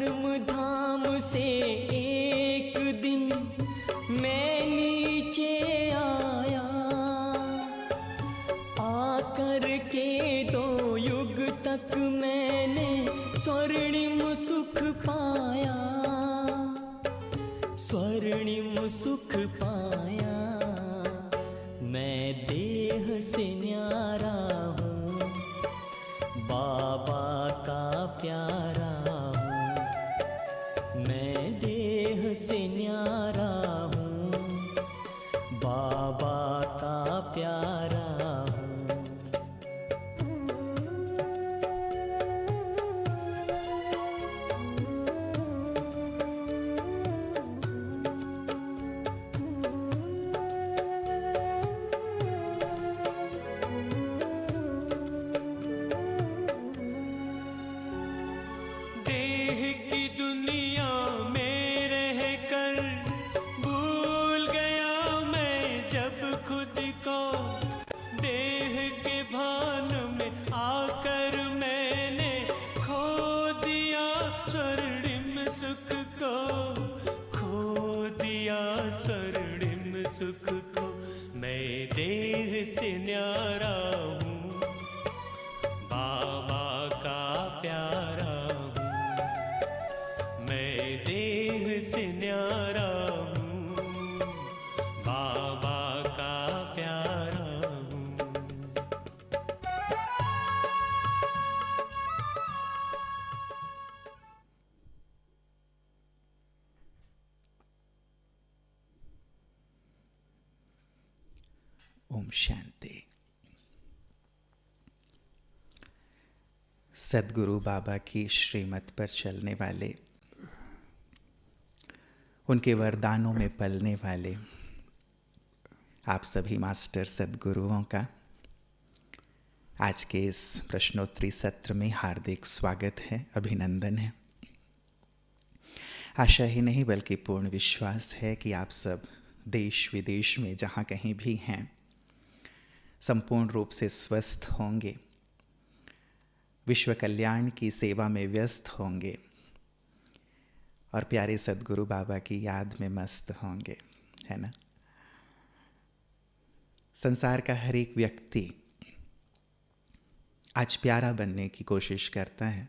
धर्म धाम से एक दिन मैं नीचे आया, आकर के 2 युग तक मैंने स्वर्णिम सुख पाया, स्वर्णिम सुख पाया। मैं देह से न्यारा हूँ, बाबा का प्यारा हूँ। मैं देह से न्यारा हूँ, बाबा का प्यारा हूँ। ओम शांति। सद्गुरु बाबा की श्रीमत पर चलने वाले, उनके वरदानों में पलने वाले आप सभी मास्टर सद्गुरुओं का आज के इस प्रश्नोत्तरी सत्र में हार्दिक स्वागत है, अभिनंदन है। आशा ही नहीं बल्कि पूर्ण विश्वास है कि आप सब देश विदेश में जहाँ कहीं भी हैं संपूर्ण रूप से स्वस्थ होंगे, विश्व कल्याण की सेवा में व्यस्त होंगे और प्यारे सद्गुरु बाबा की याद में मस्त होंगे, है ना। संसार का हर एक व्यक्ति आज प्यारा बनने की कोशिश करता है,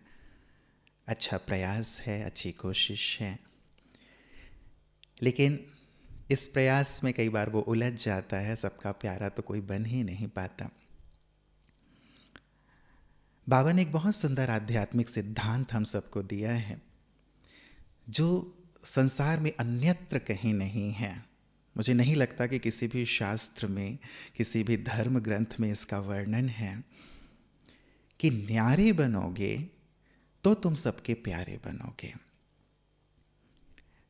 अच्छा प्रयास है, अच्छी कोशिश है, लेकिन इस प्रयास में कई बार वो उलझ जाता है। सबका प्यारा तो कोई बन ही नहीं पाता। बाबा ने एक बहुत सुंदर आध्यात्मिक सिद्धांत हम सबको दिया है जो संसार में अन्यत्र कहीं नहीं है। मुझे नहीं लगता कि किसी भी शास्त्र में, किसी भी धर्म ग्रंथ में इसका वर्णन है कि न्यारे बनोगे तो तुम सबके प्यारे बनोगे।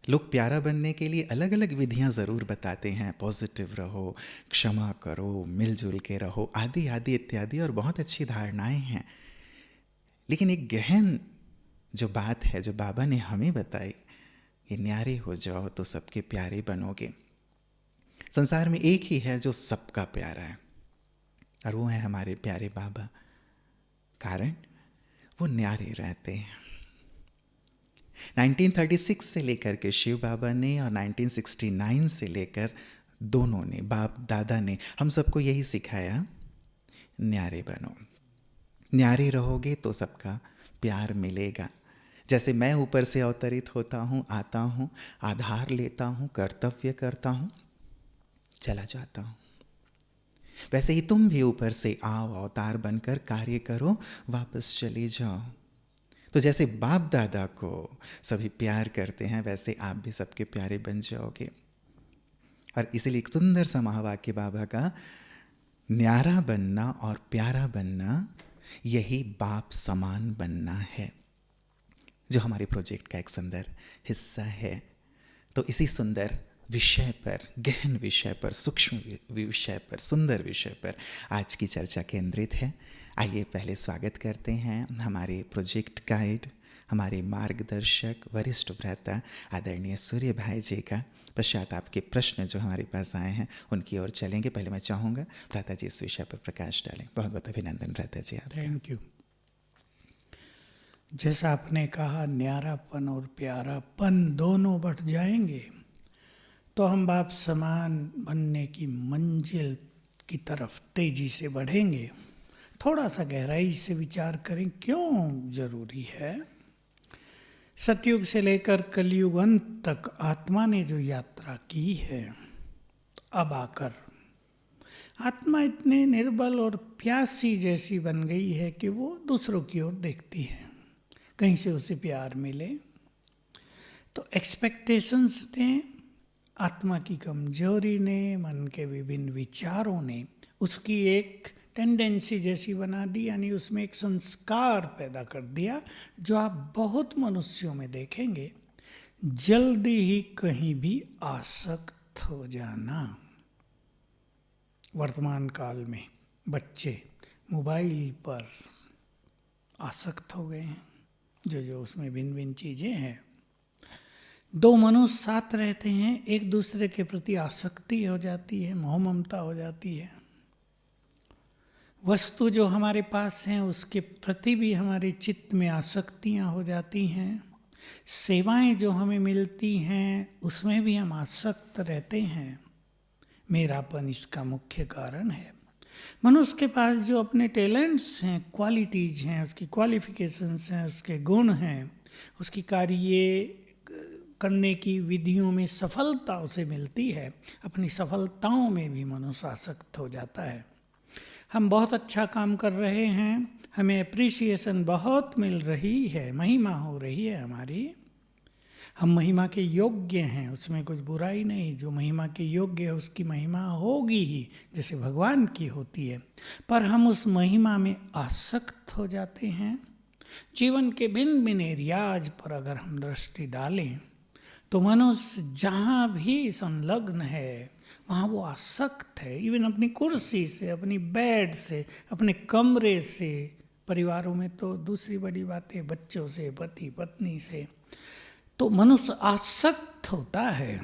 लोग प्यारा बनने के लिए अलग अलग विधियां ज़रूर बताते हैं, पॉजिटिव रहो, क्षमा करो, मिलजुल के रहो, आदि आदि इत्यादि, और बहुत अच्छी धारणाएं हैं। लेकिन एक गहन जो बात है जो बाबा ने हमें बताई कि न्यारे हो जाओ तो सबके प्यारे बनोगे। संसार में एक ही है जो सबका प्यारा है और वो है हमारे प्यारे बाबा। कारण वो न्यारे रहते हैं। 1936 से लेकर के शिव बाबा ने और 1969 से लेकर दोनों ने, बाप दादा ने हम सबको यही सिखाया, न्यारे बनो। न्यारे रहोगे तो सबका प्यार मिलेगा। जैसे मैं ऊपर से अवतरित होता हूँ, आता हूँ, आधार लेता हूँ, कर्तव्य करता हूँ, चला जाता हूँ, वैसे ही तुम भी ऊपर से आओ, अवतार बनकर कार्य करो, वापस चले जाओ। तो जैसे बाप दादा को सभी प्यार करते हैं वैसे आप भी सबके प्यारे बन जाओगे। और इसीलिए एक सुंदर सा महावाक्य बाबा का, न्यारा बनना और प्यारा बनना यही बाप समान बनना है, जो हमारे प्रोजेक्ट का एक सुंदर हिस्सा है। तो इसी सुंदर विषय पर, गहन विषय पर, सूक्ष्म विषय पर, सुंदर विषय पर आज की चर्चा केंद्रित है। आइए पहले स्वागत करते हैं हमारे प्रोजेक्ट गाइड, हमारे मार्गदर्शक, वरिष्ठ भ्राता आदरणीय सूर्य भाई जी का। पश्चात आपके प्रश्न जो हमारे पास आए हैं उनकी ओर चलेंगे। पहले मैं चाहूँगा भ्राता जी इस विषय पर प्रकाश डालें। बहुत बहुत अभिनंदन भ्राता जी आपका। Thank you. जैसा आपने कहा, न्यारापन और प्यारापन दोनों बढ़ जाएंगे तो हम बाप समान बनने की मंजिल की तरफ तेजी से बढ़ेंगे। थोड़ा सा गहराई से विचार करें, क्यों जरूरी है। सतयुग से लेकर कलयुग अंत तक आत्मा ने जो यात्रा की है, अब आकर आत्मा इतने निर्बल और प्यासी जैसी बन गई है कि वो दूसरों की ओर देखती है, कहीं से उसे प्यार मिले। तो एक्सपेक्टेशंस ने, आत्मा की कमजोरी ने, मन के विभिन्न विचारों ने उसकी एक टेंडेंसी जैसी बना दी, यानी उसमें एक संस्कार पैदा कर दिया जो आप बहुत मनुष्यों में देखेंगे, जल्दी ही कहीं भी आसक्त हो जाना। वर्तमान काल में बच्चे मोबाइल पर आसक्त हो गए हैं, जो उसमें भिन्न भिन्न चीज़ें हैं। दो मनुष्य साथ रहते हैं, एक दूसरे के प्रति आसक्ति हो जाती है, मोह ममता हो जाती है। वस्तु जो हमारे पास हैं उसके प्रति भी हमारे चित्त में आसक्तियाँ हो जाती हैं। सेवाएं जो हमें मिलती हैं उसमें भी हम आसक्त रहते हैं। मेरापन इसका मुख्य कारण है। मनुष्य के पास जो अपने टैलेंट्स हैं, क्वालिटीज हैं, उसकी क्वालिफिकेशंस हैं, उसके गुण हैं, उसकी कार्य करने की विधियों में सफलता उसे मिलती है, अपनी सफलताओं में भी मनुष्य आसक्त हो जाता है। हम बहुत अच्छा काम कर रहे हैं, हमें अप्रिसिएशन बहुत मिल रही है, महिमा हो रही है हमारी, हम महिमा के योग्य हैं, उसमें कुछ बुराई नहीं। जो महिमा के योग्य है उसकी महिमा होगी ही, जैसे भगवान की होती है। पर हम उस महिमा में आसक्त हो जाते हैं। जीवन के भिन्न भिन्न एरियाज पर अगर हम दृष्टि डालें तो मनुष्य जहाँ भी संलग्न है वहाँ वो आसक्त है। इवन अपनी कुर्सी से, अपनी बेड से, अपने कमरे से, परिवारों में तो दूसरी बड़ी बात है, बच्चों से, पति पत्नी से, तो मनुष्य आसक्त होता है।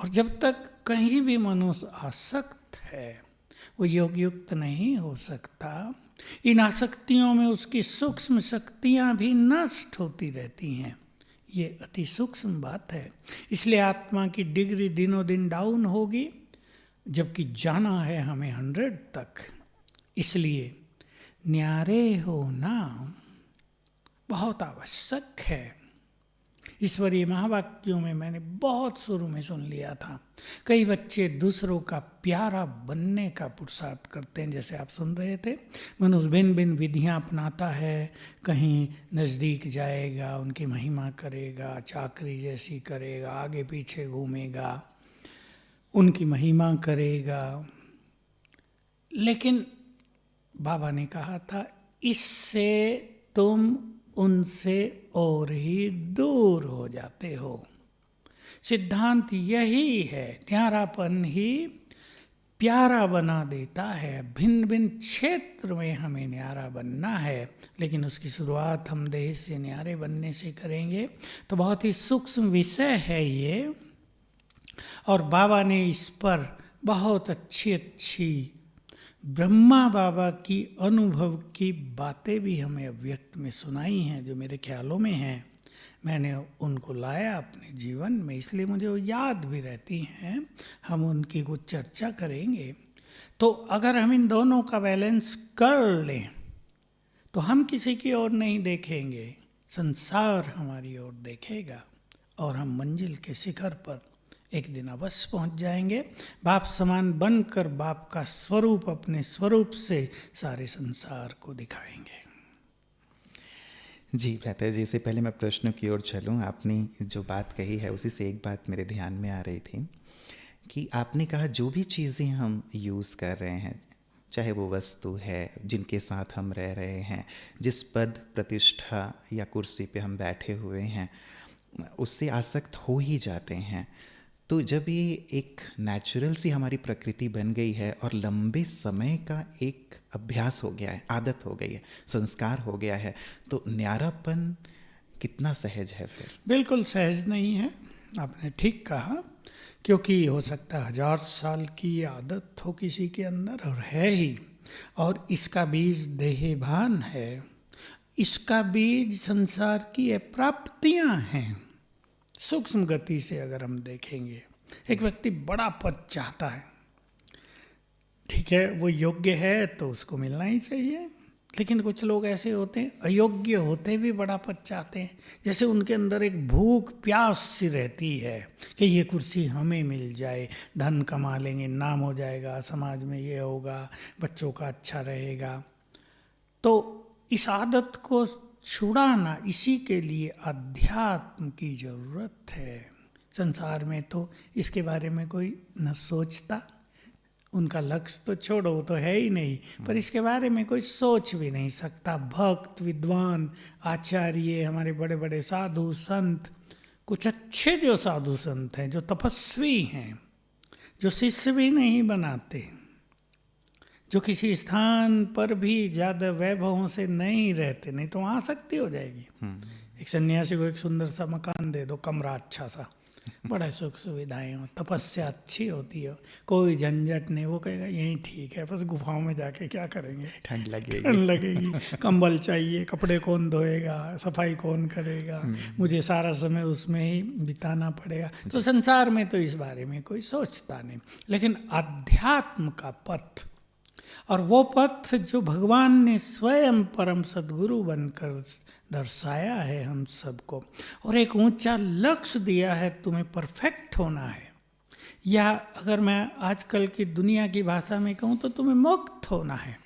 और जब तक कहीं भी मनुष्य आसक्त है वो योग युक्त नहीं हो सकता। इन आसक्तियों में उसकी सूक्ष्म शक्तियाँ भी नष्ट होती रहती हैं। ये अति सूक्ष्म बात है। इसलिए आत्मा की डिग्री दिनों दिन डाउन होगी, जबकि जाना है हमें 100 तक। इसलिए न्यारे होना बहुत आवश्यक है। ईश्वरीय महावाक्यों में मैंने बहुत शुरू में सुन लिया था, कई बच्चे दूसरों का प्यारा बनने का पुरुषार्थ करते हैं। जैसे आप सुन रहे थे, मनुष्य भिन्न भिन्न विधियाँ अपनाता है, कहीं नज़दीक जाएगा, उनकी महिमा करेगा, चाकरी जैसी करेगा, आगे पीछे घूमेगा, उनकी महिमा करेगा। लेकिन बाबा ने कहा था, इससे तुम उनसे और ही दूर हो जाते हो। सिद्धांत यही है, न्यारापन ही प्यारा बना देता है। भिन्न भिन्न क्षेत्र में हमें न्यारा बनना है, लेकिन उसकी शुरुआत हम देह से न्यारे बनने से करेंगे। तो बहुत ही सूक्ष्म विषय है ये, और बाबा ने इस पर बहुत अच्छी अच्छी ब्रह्मा बाबा की अनुभव की बातें भी हमें अव्यक्त में सुनाई हैं, जो मेरे ख्यालों में हैं। मैंने उनको लाया अपने जीवन में, इसलिए मुझे वो याद भी रहती हैं। हम उनकी कुछ चर्चा करेंगे। तो अगर हम इन दोनों का बैलेंस कर लें तो हम किसी की ओर नहीं देखेंगे, संसार हमारी ओर देखेगा, और हम मंजिल के शिखर पर एक दिन अवश्य पहुंच जाएंगे। बाप समान बनकर बाप का स्वरूप अपने स्वरूप से सारे संसार को दिखाएंगे। जी भ्राता जी, से पहले मैं प्रश्नों की ओर चलूँ, आपने जो बात कही है उसी से एक बात मेरे ध्यान में आ रही थी कि आपने कहा जो भी चीज़ें हम यूज़ कर रहे हैं, चाहे वो वस्तु है, जिनके साथ हम रह रहे हैं, जिस पद प्रतिष्ठा या कुर्सी पे हम बैठे हुए हैं, उससे आसक्त हो ही जाते हैं। तो जब ये एक नेचुरल सी हमारी प्रकृति बन गई है और लंबे समय का एक अभ्यास हो गया है, आदत हो गई है, संस्कार हो गया है, तो न्यारापन कितना सहज है फिर? बिल्कुल सहज नहीं है, आपने ठीक कहा। क्योंकि हो सकता है 1000 साल की आदत हो किसी के अंदर, और है ही, और इसका बीज देहभान है। इसका बीज संसार की ये प्राप्तियां हैं। सूक्ष्म गति से अगर हम देखेंगे, एक व्यक्ति बड़ा पद चाहता है, ठीक है, वो योग्य है तो उसको मिलना ही चाहिए। लेकिन कुछ लोग ऐसे होते हैं, अयोग्य होते भी बड़ा पद चाहते हैं। जैसे उनके अंदर एक भूख प्यास सी रहती है कि ये कुर्सी हमें मिल जाए, धन कमा लेंगे, नाम हो जाएगा, समाज में ये होगा, बच्चों का अच्छा रहेगा। तो इस आदत को छुड़ाना, इसी के लिए अध्यात्म की जरूरत है। संसार में तो इसके बारे में कोई न सोचता, उनका लक्ष्य तो छोड़ो, वो तो है ही नहीं, पर इसके बारे में कोई सोच भी नहीं सकता। भक्त, विद्वान, आचार्य, हमारे बड़े बड़े साधु संत, कुछ अच्छे जो साधु संत हैं, जो तपस्वी हैं, जो शिष्य भी नहीं बनाते, जो किसी स्थान पर भी ज़्यादा वैभवों से नहीं रहते, नहीं तो वहाँ आसक्ति हो जाएगी। एक सन्यासी को एक सुंदर सा मकान दे दो, कमरा अच्छा सा, बड़ा सुख सुविधाएं हो, तपस्या अच्छी होती हो, कोई झंझट नहीं, वो कहेगा यही ठीक है, बस गुफाओं में जाके क्या करेंगे, ठंड लगेगी, ठंड लगेगी, कंबल चाहिए, कपड़े कौन धोएगा, सफाई कौन करेगा, मुझे सारा समय उसमें ही बिताना पड़ेगा। तो संसार में तो इस बारे में कोई सोचता नहीं। लेकिन अध्यात्म का पथ, और वो पथ जो भगवान ने स्वयं परम सद्गुरु बनकर दर्शाया है हम सबको, और एक ऊंचा लक्ष्य दिया है, तुम्हें परफेक्ट होना है, या अगर मैं आजकल की दुनिया की भाषा में कहूँ तो तुम्हें मुक्त होना है।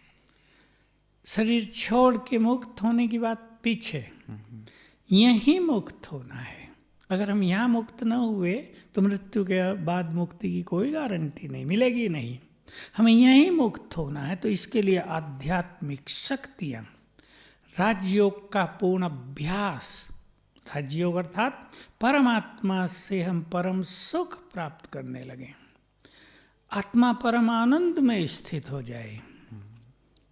शरीर छोड़ के मुक्त होने की बात पीछे, यहीं मुक्त होना है। अगर हम यहाँ मुक्त न हुए तो मृत्यु के बाद मुक्ति की कोई गारंटी नहीं, मिलेगी नहीं। हमें यहीं मुक्त होना है। तो इसके लिए आध्यात्मिक शक्तियाँ, राजयोग का पूर्ण अभ्यास, राजयोग अर्थात परमात्मा से हम परम सुख प्राप्त करने लगे, आत्मा परम आनंद में स्थित हो जाए,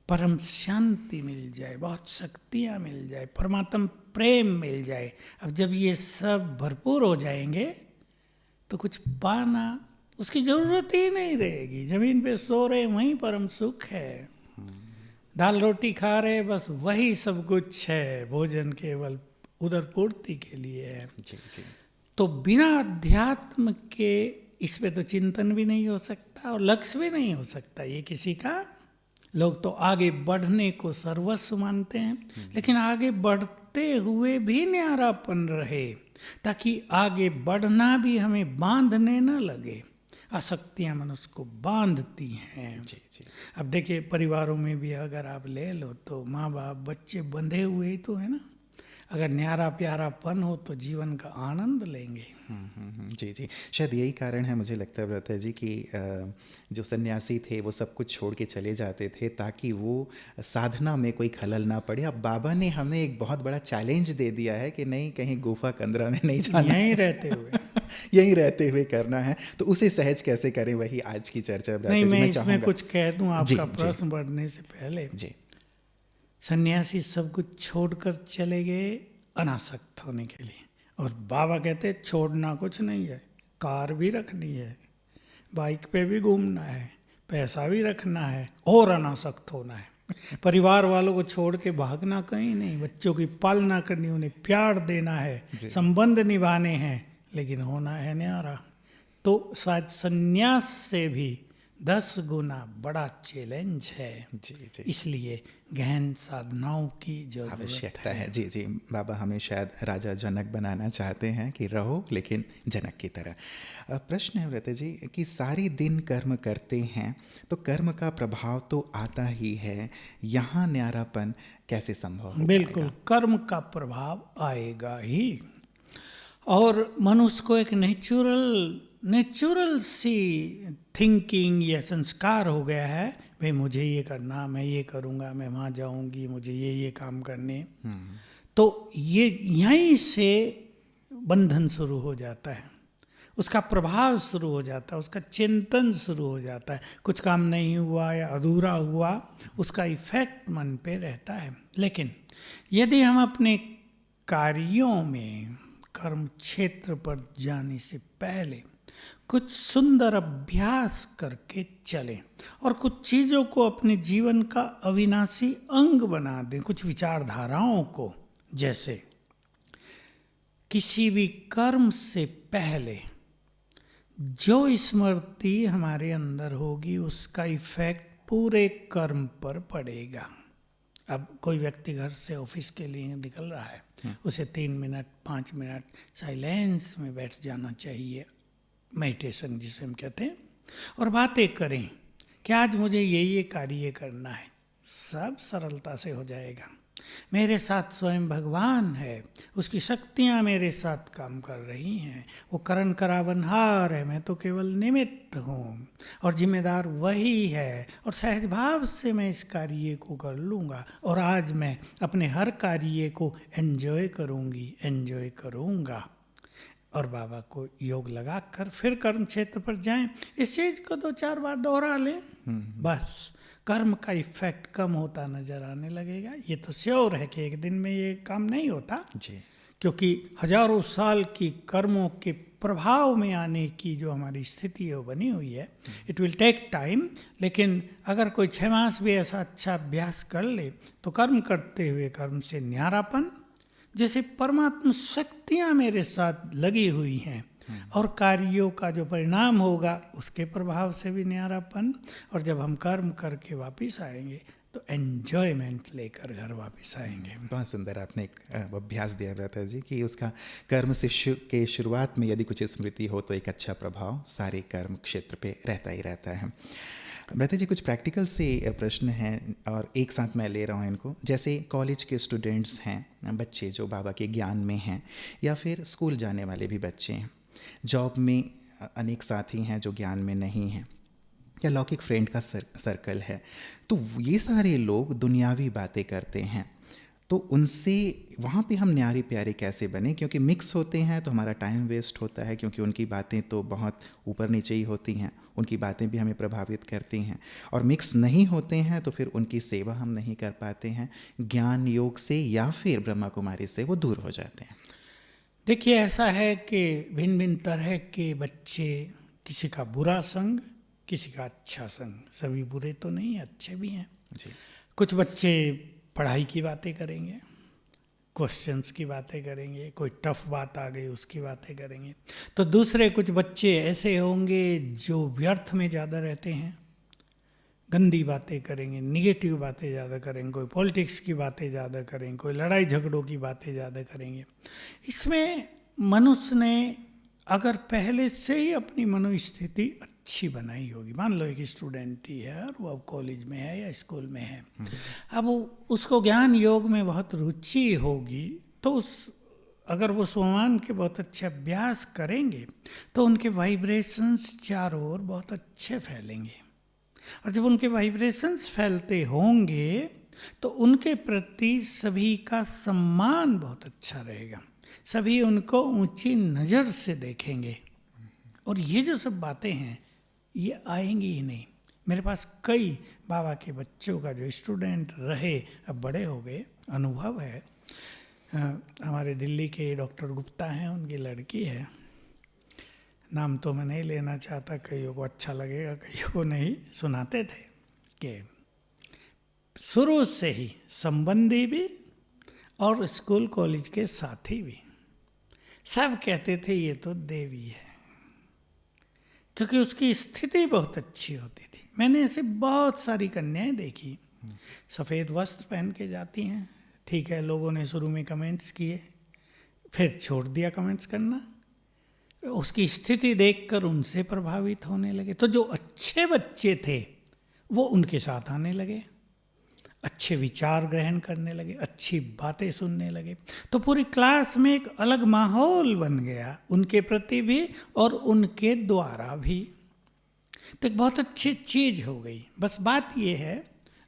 परम शांति मिल जाए, बहुत शक्तियाँ मिल जाए, परमात्मा प्रेम मिल जाए। अब जब ये सब भरपूर हो जाएंगे तो कुछ पाना उसकी जरूरत ही नहीं रहेगी। जमीन पे सो रहे वहीं परम सुख है, दाल रोटी खा रहे बस वही सब कुछ है, भोजन केवल उदर पूर्ति के लिए है। जी जी। तो बिना अध्यात्म के इस पे तो चिंतन भी नहीं हो सकता और लक्ष्य भी नहीं हो सकता ये किसी का। लोग तो आगे बढ़ने को सर्वस्व मानते हैं, लेकिन आगे बढ़ते हुए भी न्यारापन रहे, ताकि आगे बढ़ना भी हमें बांधने न लगे। आसक्तियाँ मनुष्य को बांधती हैं। जी जी। अब देखिए परिवारों में भी अगर आप ले लो तो माँ बाप बच्चे बंधे हुए ही तो है ना। अगर न्यारा प्यारापन हो तो जीवन का आनंद लेंगे। जी जी। शायद यही कारण है, मुझे लगता है ब्रता जी, कि जो सन्यासी थे वो सब कुछ छोड़ के चले जाते थे ताकि वो साधना में कोई खलल ना पड़े। अब बाबा ने हमें एक बहुत बड़ा चैलेंज दे दिया है कि नहीं, कहीं गुफा कंदरा में नहीं जाना, यहीं रहते हुए यहीं रहते हुए करना है। तो उसे सहज कैसे करें, वही आज की चर्चा ब्रता जी। मैं इसमें कुछ कह दूं आपका जी, प्रश्न बढ़ने से पहले। जी। सन्यासी सब कुछ छोड़कर चले गए अनासक्त होने के लिए, और बाबा कहते छोड़ना कुछ नहीं है, कार भी रखनी है, बाइक पे भी घूमना है, पैसा भी रखना है और अनासक्त होना है। परिवार वालों को छोड़ के भागना कहीं नहीं, बच्चों की पालना करनी, उन्हें प्यार देना है, संबंध निभाने हैं, लेकिन होना है न्यारा। तो शायद संन्यास से भी 10 गुना बड़ा चैलेंज है। जी जी। इसलिए गहन साधनाओं की जरूरत आवश्यकता है। जी जी। बाबा हमें शायद राजा जनक बनाना चाहते हैं कि रहो लेकिन जनक की तरह। प्रश्न है व्रत जी कि सारी दिन कर्म करते हैं तो कर्म का प्रभाव तो आता ही है, यहाँ न्यारापन कैसे संभव हो? बिल्कुल, कर्म का प्रभाव आएगा ही। और मनुष्य को एक नेचुरल सी थिंकिंग या संस्कार हो गया है, भाई मुझे ये करना, मैं ये करूँगा, मैं वहाँ जाऊँगी, मुझे ये काम करने। तो ये यहीं से बंधन शुरू हो जाता है, उसका प्रभाव शुरू हो जाता है, उसका चिंतन शुरू हो जाता है। कुछ काम नहीं हुआ या अधूरा हुआ, उसका इफेक्ट मन पे रहता है। लेकिन यदि हम अपने कार्यों में, कर्म क्षेत्र पर जाने से पहले कुछ सुंदर अभ्यास करके चलें और कुछ चीज़ों को अपने जीवन का अविनाशी अंग बना दें, कुछ विचारधाराओं को। जैसे किसी भी कर्म से पहले जो स्मृति हमारे अंदर होगी उसका इफेक्ट पूरे कर्म पर पड़ेगा। अब कोई व्यक्ति घर से ऑफिस के लिए निकल रहा है, उसे 3 मिनट 5 मिनट साइलेंस में बैठ जाना चाहिए, मेडिटेशन जिसे हम कहते हैं, और बातें करें कि आज मुझे ये कार्य करना है। सब सरलता से हो जाएगा। मेरे साथ स्वयं भगवान है, उसकी शक्तियाँ मेरे साथ काम कर रही हैं, वो करण करावनहार है, मैं तो केवल निमित्त हूँ और जिम्मेदार वही है, और सहज भाव से मैं इस कार्य को कर लूँगा और आज मैं अपने हर कार्य को एंजॉय करूँगा। और बाबा को योग लगाकर फिर कर्म क्षेत्र पर जाएं। इस चीज़ को 2-4 बार दोहरा लें, बस कर्म का इफेक्ट कम होता नजर आने लगेगा। ये तो श्योर है कि एक दिन में ये काम नहीं होता जी, क्योंकि हजारों साल की कर्मों के प्रभाव में आने की जो हमारी स्थिति है वो बनी हुई है। It will take time. लेकिन अगर कोई 6 मास भी ऐसा अच्छा अभ्यास कर ले तो कर्म करते हुए कर्म से न्यारापन, जैसे परमात्मा शक्तियाँ मेरे साथ लगी हुई हैं और कार्यों का जो परिणाम होगा उसके प्रभाव से भी न्यारापन, और जब हम कर्म करके वापस आएंगे तो एन्जॉयमेंट लेकर घर वापस आएंगे। बहुत सुंदर आपने एक अभ्यास दिया भ्राता जी कि उसका कर्म से के शुरुआत में यदि कुछ स्मृति हो तो एक अच्छा प्रभाव सारे कर्म क्षेत्र पे रहता ही रहता है। भ्राता जी कुछ प्रैक्टिकल से प्रश्न हैं और एक साथ मैं ले रहा हूँ इनको। जैसे कॉलेज के स्टूडेंट्स हैं, बच्चे जो बाबा के ज्ञान में हैं, या फिर स्कूल जाने वाले भी बच्चे हैं, जॉब में अनेक साथी हैं जो ज्ञान में नहीं हैं, या लौकिक फ्रेंड का सर्कल है, तो ये सारे लोग दुनियावी बातें करते हैं, तो उनसे वहाँ पे हम न्यारे प्यारे कैसे बने? क्योंकि मिक्स होते हैं तो हमारा टाइम वेस्ट होता है, क्योंकि उनकी बातें तो बहुत ऊपर नीचे ही होती हैं, उनकी बातें भी हमें प्रभावित करती हैं, और मिक्स नहीं होते हैं तो फिर उनकी सेवा हम नहीं कर पाते हैं, ज्ञान योग से या फिर ब्रह्मा कुमारी से वो दूर हो जाते हैं। देखिए, ऐसा है कि भिन्न भिन्न तरह के बच्चे, किसी का बुरा संग, किसी का अच्छा संग, सभी बुरे तो नहीं, अच्छे भी हैं जी। कुछ बच्चे पढ़ाई की बातें करेंगे, क्वेश्चंस की बातें करेंगे, कोई टफ बात आ गई उसकी बातें करेंगे। तो दूसरे कुछ बच्चे ऐसे होंगे जो व्यर्थ में ज़्यादा रहते हैं, गंदी बातें करेंगे, निगेटिव बातें ज़्यादा करेंगे, कोई पॉलिटिक्स की बातें ज़्यादा करेंगे, कोई लड़ाई झगड़ों की बातें ज़्यादा करेंगे। इसमें मनुष्य ने अगर पहले से ही अपनी मनोस्थिति अच्छी बनाई होगी, मान लो एक स्टूडेंट ही है और वो अब कॉलेज में है या स्कूल में है, अब उसको ज्ञान योग में बहुत रुचि होगी, तो अगर वो स्वमान के बहुत अच्छे अभ्यास करेंगे तो उनके वाइब्रेशंस चारों ओर बहुत अच्छे फैलेंगे, और जब उनके वाइब्रेशंस फैलते होंगे तो उनके प्रति सभी का सम्मान बहुत अच्छा रहेगा, सभी उनको ऊंची नज़र से देखेंगे, और ये जो सब बातें हैं ये आएंगी ही नहीं। मेरे पास कई बाबा के बच्चों का जो स्टूडेंट रहे, अब बड़े हो गए, अनुभव है। हमारे दिल्ली के डॉक्टर गुप्ता हैं, उनकी लड़की है, नाम तो मैं नहीं लेना चाहता, कईयों को अच्छा लगेगा कईयों को नहीं। सुनाते थे कि शुरू से ही संबंधी भी और स्कूल कॉलेज के साथी भी सब कहते थे ये तो देवी है, क्योंकि उसकी स्थिति बहुत अच्छी होती थी। मैंने ऐसे बहुत सारी कन्याएं देखी, सफ़ेद वस्त्र पहन के जाती हैं, ठीक है, लोगों ने शुरू में कमेंट्स किए, फिर छोड़ दिया कमेंट्स करना, उसकी स्थिति देखकर उनसे प्रभावित होने लगे। तो जो अच्छे बच्चे थे वो उनके साथ आने लगे, अच्छे विचार ग्रहण करने लगे, अच्छी बातें सुनने लगे, तो पूरी क्लास में एक अलग माहौल बन गया उनके प्रति भी और उनके द्वारा भी। तो एक बहुत अच्छी चीज़ हो गई। बस बात ये है,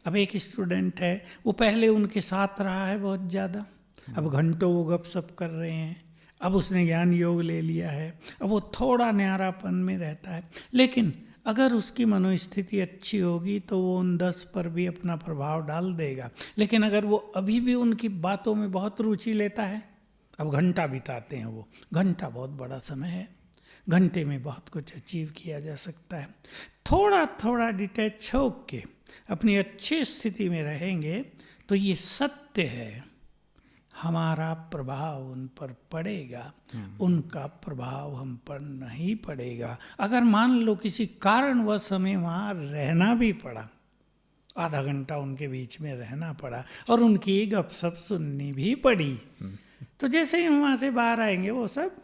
अब एक स्टूडेंट है, वो पहले उनके साथ रहा है बहुत ज़्यादा, अब घंटों वो गपशप कर रहे हैं, अब उसने ज्ञान योग ले लिया है, अब वो थोड़ा न्यारापन में रहता है, लेकिन अगर उसकी मनोस्थिति अच्छी होगी तो वो उन 10 पर भी अपना प्रभाव डाल देगा। लेकिन अगर वो अभी भी उनकी बातों में बहुत रुचि लेता है, अब घंटा बिताते हैं, वो घंटा बहुत बड़ा समय है, घंटे में बहुत कुछ अचीव किया जा सकता है। थोड़ा थोड़ा डिटैच होके अपनी अच्छी स्थिति में रहेंगे तो ये सत्य है, हमारा प्रभाव उन पर पड़ेगा, उनका प्रभाव हम पर नहीं पड़ेगा। अगर मान लो किसी कारणवश हमें वहाँ रहना भी पड़ा, आधा घंटा उनके बीच में रहना पड़ा और उनकी गपशप सुननी भी पड़ी, तो जैसे ही हम वहाँ से बाहर आएंगे वो सब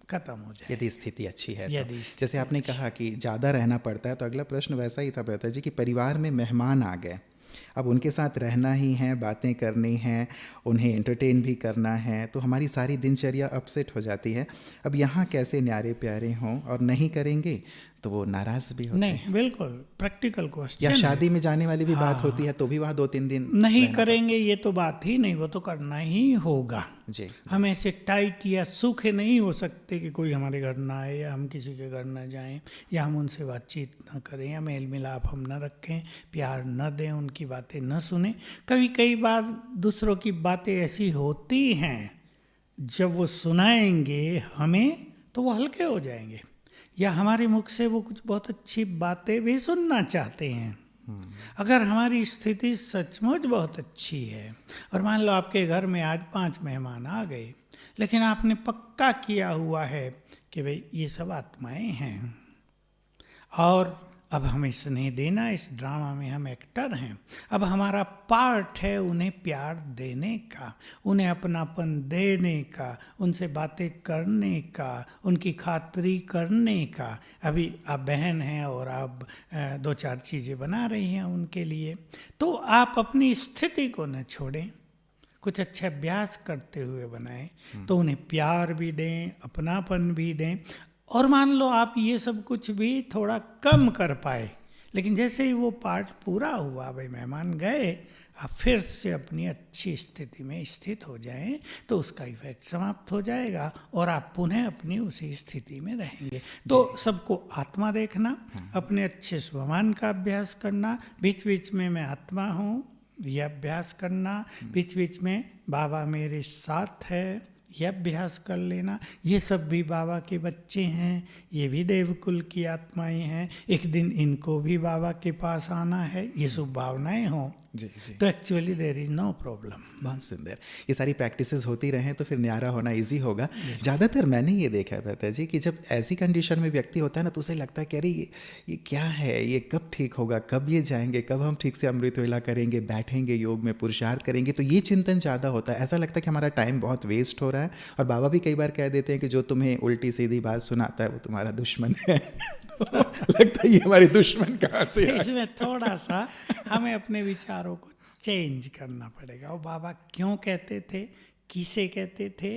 खत्म हो जाए, यदि स्थिति अच्छी है तो। यदि स्थिति जैसे आपने कहा कि ज़्यादा रहना पड़ता है, तो अगला प्रश्न वैसा ही था ब्रता जी कि परिवार में मेहमान आ गए, अब उनके साथ रहना ही है, बातें करनी हैं, उन्हें एंटरटेन भी करना है, तो हमारी सारी दिनचर्या अपसेट हो जाती है। अब यहाँ कैसे न्यारे प्यारे हों, और नहीं करेंगे तो वो नाराज़ भी होते हैं। नहीं, बिल्कुल प्रैक्टिकल क्वेश्चन। या शादी में जाने वाली भी बात होती है तो भी वहाँ 2-3 दिन नहीं करेंगे ये तो बात ही नहीं, वो तो करना ही होगा जी। हम ऐसे टाइट या सूखे नहीं हो सकते कि कोई हमारे घर ना आए या हम किसी के घर ना जाएं या हम उनसे बातचीत ना करें या मेल मिलाप हम ना रखें, प्यार न दें, उनकी बातें न सुने। कई बार दूसरों की बातें ऐसी होती हैं जब वो सुनाएंगे हमें तो वो हल्के हो जाएंगे, या हमारे मुख से वो कुछ बहुत अच्छी बातें भी सुनना चाहते हैं। अगर हमारी स्थिति सचमुच बहुत अच्छी है और मान लो आपके घर में आज 5 मेहमान आ गए, लेकिन आपने पक्का किया हुआ है कि भाई ये सब आत्माएं हैं और अब हमें स्नेह देना, इस ड्रामा में हम एक्टर हैं, अब हमारा पार्ट है उन्हें प्यार देने का, उन्हें अपनापन देने का, उनसे बातें करने का, उनकी खातिरी करने का। अभी आप बहन हैं और आप 2-4 चीज़ें बना रही हैं उनके लिए, तो आप अपनी स्थिति को न छोड़ें, कुछ अच्छे अभ्यास करते हुए बनाएं, तो उन्हें प्यार भी दें, अपनापन भी दें। और मान लो आप ये सब कुछ भी थोड़ा कम कर पाए, लेकिन जैसे ही वो पार्ट पूरा हुआ, भाई मेहमान गए, आप फिर से अपनी अच्छी स्थिति में स्थित हो जाएं, तो उसका इफेक्ट समाप्त हो जाएगा और आप पुनः अपनी उसी स्थिति में रहेंगे। तो सबको आत्मा देखना, अपने अच्छे स्वमान का अभ्यास करना, बीच बीच में मैं आत्मा हूँ यह अभ्यास करना, बीच बीच में बाबा मेरे साथ है यह अभ्यास कर लेना। ये सब भी बाबा के बच्चे हैं, ये भी देवकुल की आत्माएं हैं, एक दिन इनको भी बाबा के पास आना है, ये शुभ भावनाएं हों जी जी। तो actually there is no problem. बहुत सुंदर। ये सारी प्रैक्टिसेस होती रहें तो फिर न्यारा होना इजी होगा। ज़्यादातर मैंने ये देखा है भ्राता जी कि जब ऐसी कंडीशन में व्यक्ति होता है ना, तो उसे लगता है कि अरे ये क्या है, ये कब ठीक होगा, कब ये जाएंगे, कब हम ठीक से अमृत वेला करेंगे, बैठेंगे योग में पुरुषार्थ करेंगे, तो ये चिंतन ज़्यादा होता है। ऐसा लगता है कि हमारा टाइम बहुत वेस्ट हो रहा है। और बाबा भी कई बार कह देते हैं कि जो तुम्हें उल्टी सीधी बात सुनाता है वो तुम्हारा दुश्मन है। तो लगता है ये हमारे दुश्मन कहाँ से है? इसमें थोड़ा सा हमें अपने विचारों को चेंज करना पड़ेगा। और बाबा क्यों कहते थे, किसे कहते थे,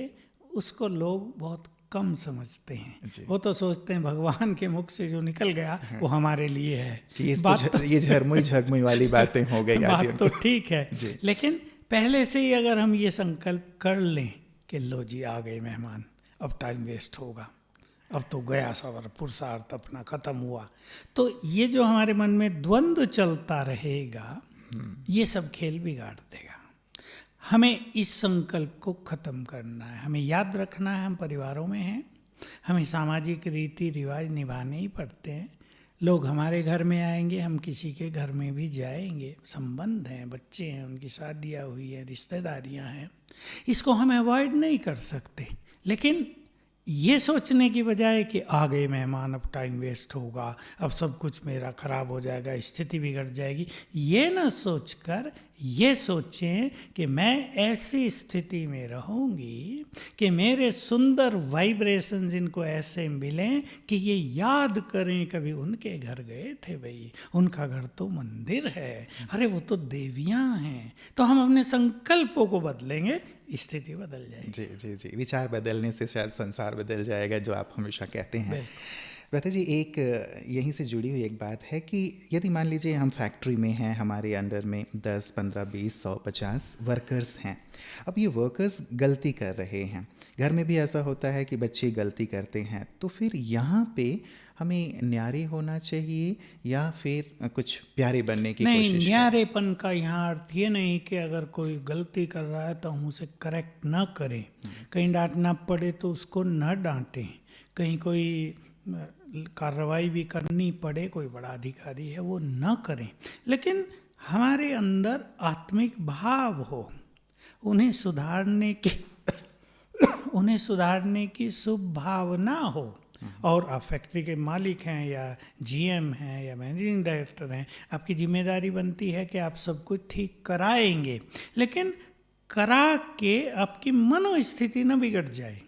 उसको लोग बहुत कम समझते हैं। वो तो सोचते हैं भगवान के मुख से जो निकल गया वो हमारे लिए है। कि ये झरमुई झगमुई वाली बातें हो गई। बात तो ठीक है, लेकिन पहले से ही अगर हम ये संकल्प कर लें कि लो जी आ गए मेहमान, अब टाइम वेस्ट होगा, अब तो गया सवर, पुरुषार्थ अपना खत्म हुआ, तो ये जो हमारे मन में द्वंद्व चलता रहेगा ये सब खेल बिगाड़ देगा। हमें इस संकल्प को खत्म करना है। हमें याद रखना है हम परिवारों में हैं, हमें सामाजिक रीति रिवाज निभाने ही पड़ते हैं। लोग हमारे घर में आएंगे, हम किसी के घर में भी जाएंगे, संबंध हैं, बच्चे हैं, उनकी शादियाँ हुई है, रिश्तेदारियाँ हैं, इसको हम अवॉइड नहीं कर सकते। लेकिन ये सोचने की बजाय कि आ गए मेहमान, अब टाइम वेस्ट होगा, अब सब कुछ मेरा खराब हो जाएगा, स्थिति बिगड़ जाएगी, ये ना सोचकर ये सोचें कि मैं ऐसी स्थिति में रहूँगी कि मेरे सुंदर वाइब्रेशंस इनको ऐसे मिलें कि ये याद करें कभी उनके घर गए थे, भाई उनका घर तो मंदिर है, अरे वो तो देवियाँ हैं। तो हम अपने संकल्पों को बदलेंगे, स्थिति बदल जाएगी। जी जी जी। विचार बदलने से शायद संसार बदल जाएगा, जो आप हमेशा कहते हैं। भ्राता जी, एक यहीं से जुड़ी हुई एक बात है कि यदि मान लीजिए हम फैक्ट्री में हैं, हमारे अंडर में 10, 15, 20, 100, 50 वर्कर्स हैं। अब ये वर्कर्स गलती कर रहे हैं, घर में भी ऐसा होता है कि बच्चे गलती करते हैं, तो फिर यहाँ पे हमें न्यारे होना चाहिए या फिर कुछ प्यारे बनने की कोशिश? नहीं, न्यारेपन का यहाँ अर्थ ये नहीं कि अगर कोई गलती कर रहा है तो हम उसे करेक्ट ना करें, कहीं डांटना पड़े तो उसको न डांटें, कहीं कोई कार्रवाई भी करनी पड़े, कोई बड़ा अधिकारी है वो न करें, लेकिन हमारे अंदर आत्मिक भाव हो, उन्हें सुधारने की शुभ भावना हो। और आप फैक्ट्री के मालिक हैं या जीएम हैं या मैनेजिंग डायरेक्टर हैं, आपकी जिम्मेदारी बनती है कि आप सब कुछ ठीक कराएंगे, लेकिन करा के आपकी मनोस्थिति न बिगड़ जाए।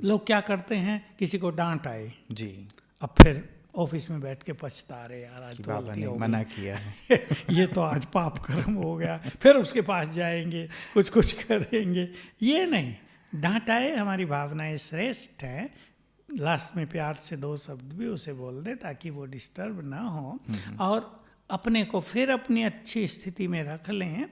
लोग क्या करते हैं, किसी को डांट आए जी, अब फिर ऑफिस में बैठ के पछता रहे, यार आज तो बाबा गलती ने हो मना गई। किया है। ये तो आज पाप कर्म हो गया, फिर उसके पास जाएंगे, कुछ करेंगे। ये नहीं, डांट आए, हमारी भावनाएं श्रेष्ठ हैं, लास्ट में प्यार से 2 शब्द भी उसे बोल दे ताकि वो डिस्टर्ब ना हो, और अपने को फिर अपनी अच्छी स्थिति में रख लें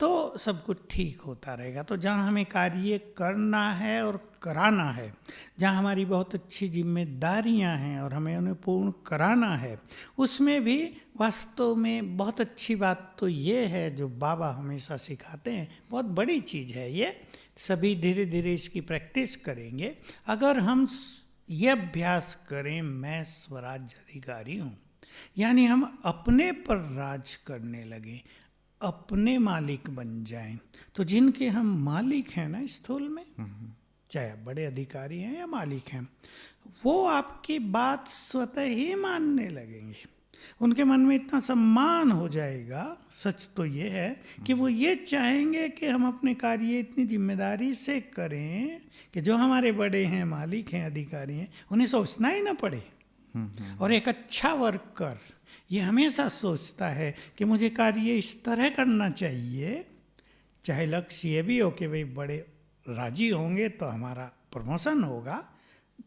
तो सब कुछ ठीक होता रहेगा। तो जहाँ हमें कार्य करना है और कराना है, जहाँ हमारी बहुत अच्छी जिम्मेदारियाँ हैं और हमें उन्हें पूर्ण कराना है, उसमें भी वास्तव में बहुत अच्छी बात तो ये है जो बाबा हमेशा सिखाते हैं, बहुत बड़ी चीज़ है ये, सभी धीरे धीरे इसकी प्रैक्टिस करेंगे। अगर हम ये अभ्यास करें, मैं स्वराज्य अधिकारी हूँ, यानी हम अपने पर राज करने लगें, अपने मालिक बन जाएं, तो जिनके हम मालिक हैं ना स्थूल में, चाहे आप बड़े अधिकारी हैं या मालिक हैं, वो आपकी बात स्वतः ही मानने लगेंगे, उनके मन में इतना सम्मान हो जाएगा। सच तो ये है कि वो ये चाहेंगे कि हम अपने कार्य इतनी जिम्मेदारी से करें कि जो हमारे बड़े हैं, मालिक हैं, अधिकारी हैं, उन्हें सोचना ही ना पड़े। और एक अच्छा वर्कर ये हमेशा सोचता है कि मुझे कार्य इस तरह करना चाहिए, चाहे लक्ष्य ये भी हो कि भाई बड़े राजी होंगे तो हमारा प्रमोशन होगा।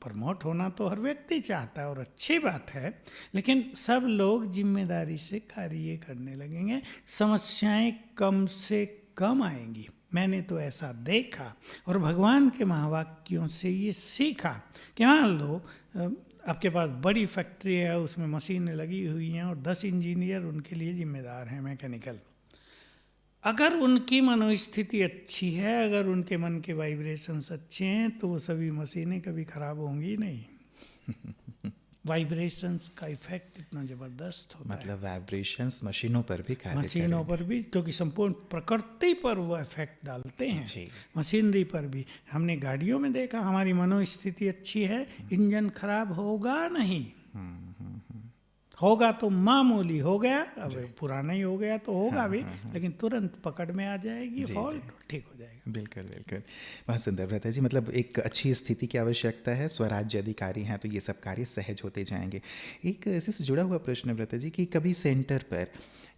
प्रमोट होना तो हर व्यक्ति चाहता है और अच्छी बात है, लेकिन सब लोग जिम्मेदारी से कार्य करने लगेंगे, समस्याएं कम से कम आएंगी। मैंने तो ऐसा देखा और भगवान के महावाक्यों से ये सीखा कि मान लो आपके पास बड़ी फैक्ट्री है, उसमें मशीनें लगी हुई हैं और 10 इंजीनियर उनके लिए जिम्मेदार हैं, मैकेनिकल। अगर उनकी मनोस्थिति अच्छी है, अगर उनके मन के वाइब्रेशंस अच्छे हैं, तो वो सभी मशीनें कभी खराब होंगी नहीं। वाइब्रेशंस का इफेक्ट इतना ज़बरदस्त होता है, मतलब वाइब्रेशंस मशीनों पर भी कार्य मशीनों पर भी, क्योंकि संपूर्ण प्रकृति पर वो इफेक्ट डालते हैं, जी। मशीनरी पर भी। हमने गाड़ियों में देखा, हमारी मनोस्थिति अच्छी है, इंजन खराब होगा नहीं, होगा तो मामूली हो गया, अब पुराना ही हो गया तो होगा भी, लेकिन तुरंत पकड़ में आ जाएगी फॉल्ट, ठीक हो जाएगा। बिल्कुल बिल्कुल, बहुत सुंदर भ्राता जी। मतलब एक अच्छी स्थिति की आवश्यकता है, स्वराज्य अधिकारी हैं तो ये सब कार्य सहज होते जाएंगे। एक इसी से जुड़ा हुआ प्रश्न है भ्राता जी कि कभी सेंटर पर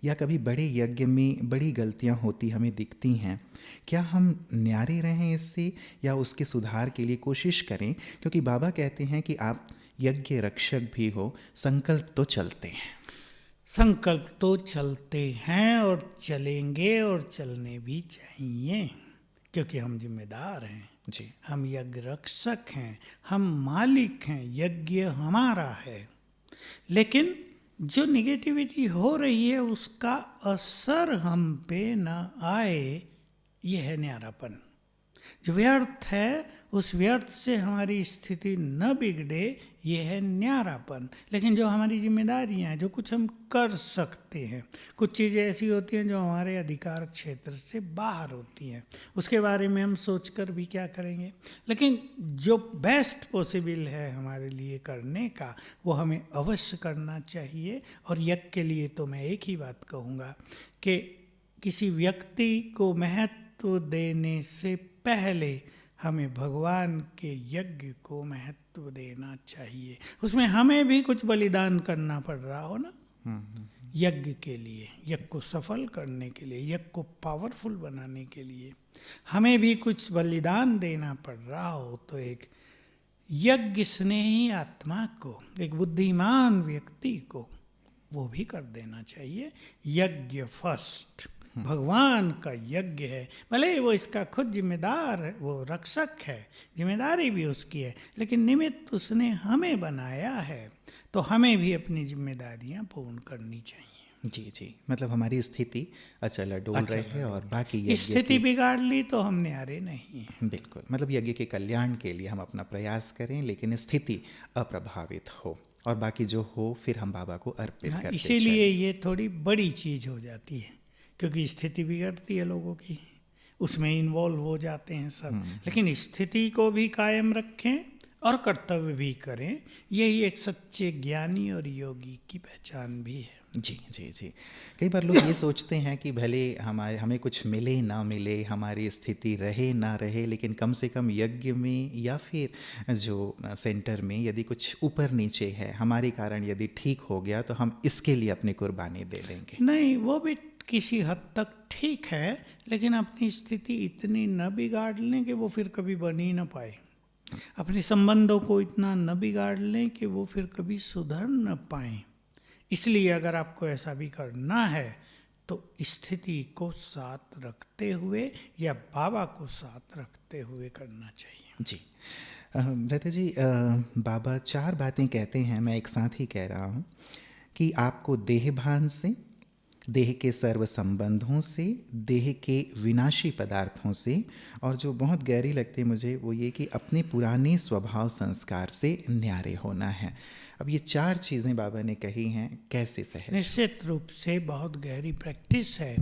या कभी बड़े यज्ञ में बड़ी गलतियां होती हमें दिखती हैं, क्या हम न्यारे रहें इससे या उसके सुधार के लिए कोशिश करें? क्योंकि बाबा कहते हैं कि आप यज्ञ रक्षक भी हो, संकल्प तो चलते हैं। संकल्प तो चलते हैं और चलेंगे और चलने भी चाहिए, क्योंकि हम जिम्मेदार हैं जी, हम यज्ञ रक्षक हैं, हम मालिक हैं, यज्ञ हमारा है। लेकिन जो निगेटिविटी हो रही है उसका असर हम पे न आए, ये है न्यारापन। जो व्यर्थ है उस व्यर्थ से हमारी स्थिति न बिगड़े, ये है न्यारापन। लेकिन जो हमारी जिम्मेदारियां हैं, जो कुछ हम कर सकते हैं, कुछ चीज़ें ऐसी होती हैं जो हमारे अधिकार क्षेत्र से बाहर होती हैं, उसके बारे में हम सोचकर भी क्या करेंगे। लेकिन जो बेस्ट पॉसिबल है हमारे लिए करने का, वो हमें अवश्य करना चाहिए। और यज्ञ के लिए तो मैं एक ही बात कहूँगा कि किसी व्यक्ति को महत्व देने से पहले हमें भगवान के यज्ञ को महत्व देना चाहिए। उसमें हमें भी कुछ बलिदान करना पड़ रहा हो ना, यज्ञ के लिए, यज्ञ को सफल करने के लिए, यज्ञ को पावरफुल बनाने के लिए हमें भी कुछ बलिदान देना पड़ रहा हो, तो एक यज्ञ स्नेही आत्मा को, एक बुद्धिमान व्यक्ति को वो भी कर देना चाहिए। यज्ञ फर्स्ट, भगवान का यज्ञ है, भले वो इसका खुद जिम्मेदार है, वो रक्षक है, जिम्मेदारी भी उसकी है, लेकिन निमित्त उसने हमें बनाया है, तो हमें भी अपनी जिम्मेदारियां पूर्ण करनी चाहिए। जी जी, मतलब हमारी स्थिति अचल अडोल रहे और बाकी यज्ञ स्थिति बिगाड़ ली तो हम न्यारे नहीं हैं। बिल्कुल, मतलब यज्ञ के कल्याण के लिए हम अपना प्रयास करें लेकिन स्थिति अप्रभावित हो और बाकी जो हो फिर हम बाबा को अर्पित हाँ, करते इसीलिए चलें। ये थोड़ी बड़ी चीज हो जाती है, क्योंकि स्थिति बिगड़ती है लोगों की, उसमें इन्वॉल्व हो जाते हैं सब। लेकिन स्थिति को भी कायम रखें और कर्तव्य भी करें, यही एक सच्चे ज्ञानी और योगी की पहचान भी है। जी जी जी, कई बार लोग ये सोचते हैं कि भले हमें कुछ मिले ना मिले, हमारी स्थिति रहे ना रहे, लेकिन कम से कम यज्ञ में या फिर जो सेंटर में यदि कुछ ऊपर नीचे है हमारे कारण यदि ठीक हो गया तो हम इसके लिए अपनी कुर्बानी दे देंगे। नहीं, वो भी किसी हद तक ठीक है, लेकिन अपनी स्थिति इतनी न बिगाड़ लें कि वो फिर कभी बन ही ना पाए। अपने संबंधों को इतना न बिगाड़ लें कि वो फिर कभी सुधर न पाए। इसलिए अगर आपको ऐसा भी करना है तो स्थिति को साथ रखते हुए या बाबा को साथ रखते हुए करना चाहिए। जी रहते जी, बाबा 4 बातें कहते हैं, मैं एक साथ ही कह रहा हूँ कि आपको देह भान से, देह के सर्व संबंधों से, देह के विनाशी पदार्थों से, और जो बहुत गहरी लगती है मुझे वो ये कि अपने पुराने स्वभाव संस्कार से न्यारे होना है। अब ये 4 चीज़ें बाबा ने कही हैं, कैसे सहज? निश्चित रूप से बहुत गहरी प्रैक्टिस है,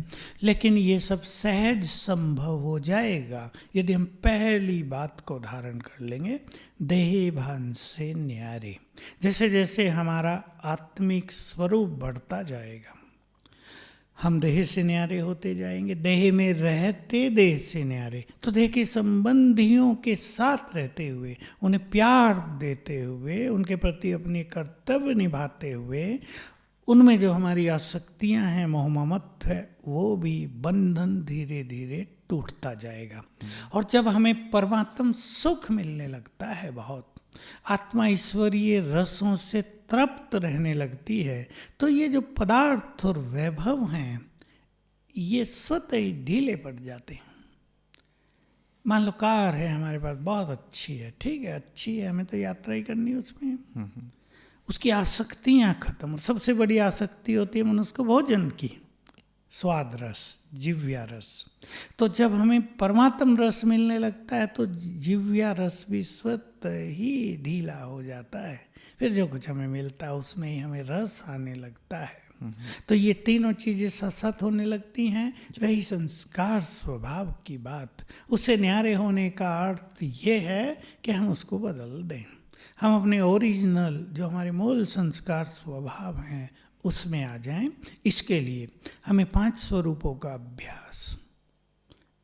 लेकिन ये सब सहज संभव हो जाएगा यदि हम पहली बात को धारण कर लेंगे, देह भान से न्यारे। जैसे जैसे हमारा आत्मिक स्वरूप बढ़ता जाएगा हम देह से न्यारे होते जाएंगे, देह में रहते देह से न्यारे, तो देह के संबंधियों के साथ रहते हुए, उन्हें प्यार देते हुए, उनके प्रति अपने कर्तव्य निभाते हुए, उनमें जो हमारी आसक्तियां हैं, मोह ममत्व है, वो भी बंधन धीरे धीरे टूटता जाएगा। और जब हमें परमात्म सुख मिलने लगता है, बहुत आत्मा ईश्वरीय रसों से तृप्त रहने लगती है, तो ये जो पदार्थ और वैभव हैं ये स्वतः ही ढीले पड़ जाते हैं। मान लो कार है हमारे पास, बहुत अच्छी है, ठीक है, अच्छी है, हमें तो यात्रा ही करनी है उसमें, उसकी आसक्तियां खत्म। सबसे बड़ी आसक्ति होती है मनुष्य को भोजन की, स्वाद रस, जिव्या रस। तो जब हमें परमात्म रस मिलने लगता है तो जिव्या रस भी स्वतः ही ढीला हो जाता है, फिर जो कुछ हमें मिलता है उसमें ही हमें रस आने लगता है। तो ये तीनों चीज़ें साथ साथ होने लगती हैं। रही संस्कार स्वभाव की बात, उससे न्यारे होने का अर्थ ये है कि हम उसको बदल दें, हम अपने ओरिजिनल जो हमारे मूल संस्कार स्वभाव हैं उसमें आ जाएं। इसके लिए हमें 5 स्वरूपों का अभ्यास,